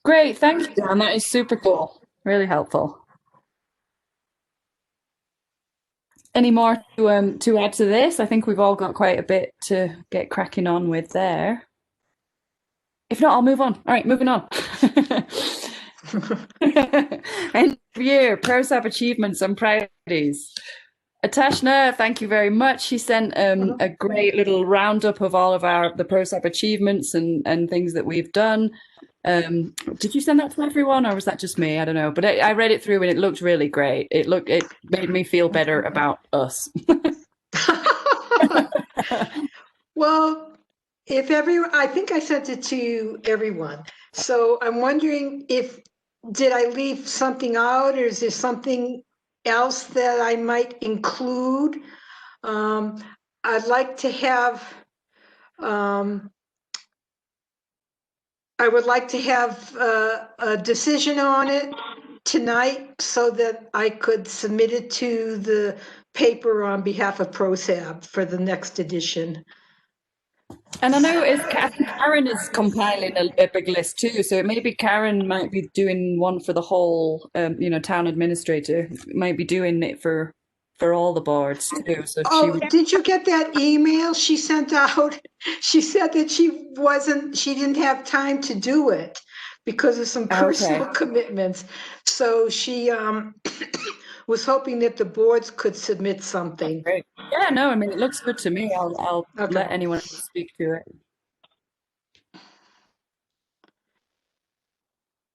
S1: Great, thank you, Dan. That is super cool. Really helpful. Any more to add to this? I think we've all got quite a bit to get cracking on with there. If not, I'll move on. All right, moving on. End of year, ProSAP achievements and priorities. Atashna, thank you very much. She sent a great little roundup of all of the ProSAP achievements and things that we've done. Did you send that to everyone, or was that just me? I don't know, but I read it through and it looked really great. It made me feel better about us.
S4: Well, I think I sent it to everyone. So I'm wondering did I leave something out, or is there something else that I might include? I'd like to have I would like to have a decision on it tonight so that I could submit it to the paper on behalf of ProSAB for the next edition.
S1: And I know Karen is compiling a big list too, so maybe Karen might be doing one for the whole, town administrator. Might be doing it for all the boards too. So
S4: Oh, did you get that email she sent out? She said that she didn't have time to do it because of some personal commitments. So she was hoping that the boards could submit something.
S1: Great. Yeah, no, I mean, it looks good to me. I'll
S4: Okay.
S1: let anyone else speak to it.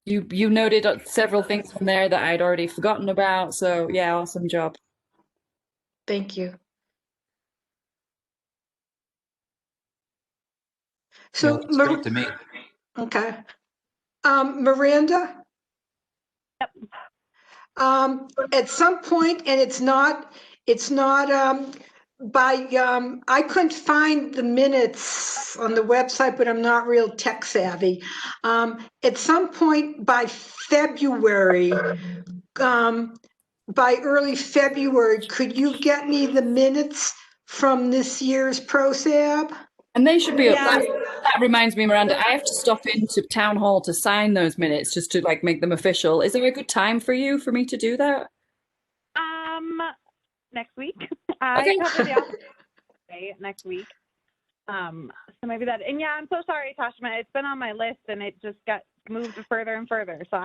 S1: You noted several things from there that I'd already forgotten about. So yeah, awesome job.
S4: Thank you. So,
S6: Looks great to me.
S4: okay. Miranda?
S3: Yep.
S4: At some point, and it's not, I couldn't find the minutes on the website, but I'm not real tech savvy. At some point by February, by early February, could you get me the minutes from this year's ProSab?
S1: And they should be up.
S3: Yeah.
S1: That reminds me, Miranda, I have to stop into town hall to sign those minutes just to like make them official. Is there a good time for me to do that?
S3: Next week.
S1: Okay.
S3: I cover the office next week. So maybe that. And yeah, I'm so sorry, Tashma. It's been on my list and it just got moved further and further. So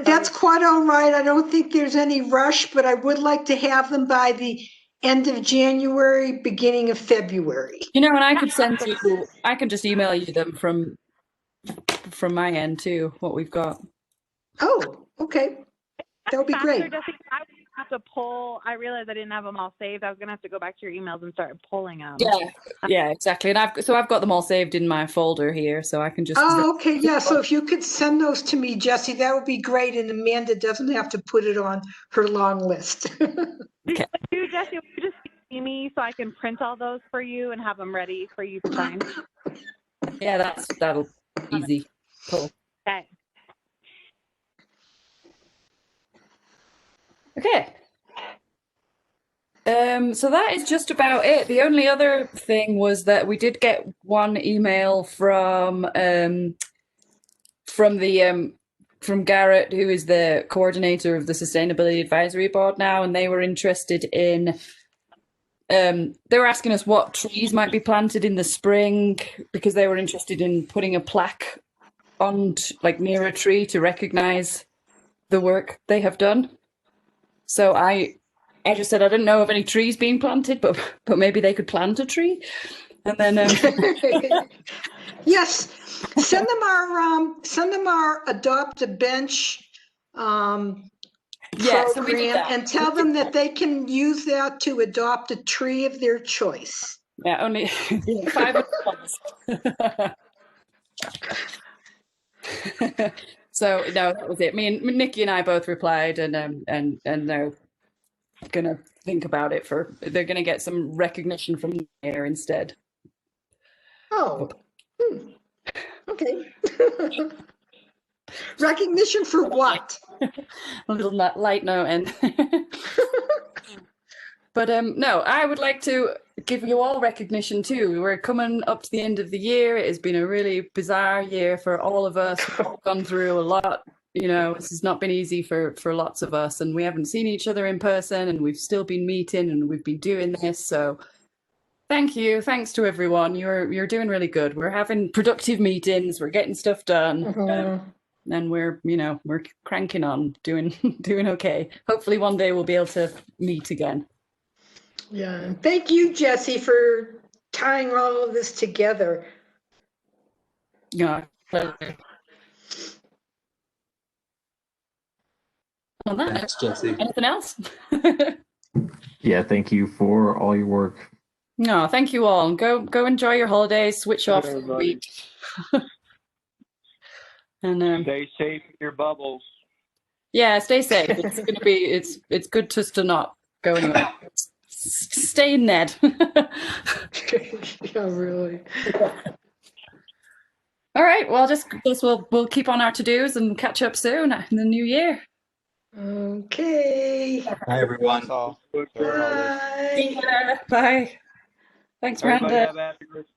S4: that's quite all right. I don't think there's any rush, but I would like to have them by the end of January, beginning of February.
S1: And I could I can just email you them from my end too, what we've got.
S4: Oh, okay. That would be great.
S3: I would have to pull. I realized I didn't have them all saved. I was gonna have to go back to your emails and start pulling them.
S1: Yeah, exactly. And I've got them all saved in my folder here, so I can just.
S4: Oh, okay, yeah. So if you could send those to me, Jesse, that would be great. And Amanda doesn't have to put it on her long list.
S1: Okay.
S3: You, Jesse, will you just see me so I can print all those for you and have them ready for you to sign?
S1: Yeah, that'll easy. Cool.
S3: Okay.
S1: Okay. So that is just about it. The only other thing was that we did get one email from Garrett, who is the coordinator of the Sustainability Advisory Board now, and they were interested in. They were asking us what trees might be planted in the spring because they were interested in putting a plaque on, near a tree to recognize the work they have done. So I just said I didn't know of any trees being planted, but maybe they could plant a tree, and then
S4: yes, send them our Adopt a Bench program and tell them that they can use that to adopt a tree of their choice.
S1: Yeah, only 5 So no, that was it. Nikki and I both replied, and they're gonna think about it they're gonna get some recognition from the mayor instead.
S4: Oh, okay. Recognition for what?
S1: A little light note, and but no, I would like to give you all recognition too. We're coming up to the end of the year. It has been a really bizarre year for all of us. We've all gone through a lot. This has not been easy for lots of us, and we haven't seen each other in person, and we've still been meeting, and we've been doing this. So thank you. Thanks to everyone. You're doing really good. We're having productive meetings. We're getting stuff done. And we're cranking on, doing okay. Hopefully one day we'll be able to meet again.
S4: Yeah. And thank you, Jesse, for tying all of this together.
S1: Yeah. On that,
S6: Thanks, Jesse.
S1: anything else?
S2: Yeah, thank you for all your work.
S1: No, thank you all. Go enjoy your holidays. Switch off for the week. And
S10: stay safe in your bubbles.
S1: Yeah, stay safe. It's going to be. It's good just to not go anywhere. Stay in Ned.
S4: Yeah, really.
S1: All right. Well, just guess we'll keep on our to-dos and catch up soon in the new year.
S4: Okay.
S6: Bye, everyone.
S4: Bye.
S1: Bye. Thanks,
S10: Everybody
S1: Miranda.
S10: have a happy Christmas.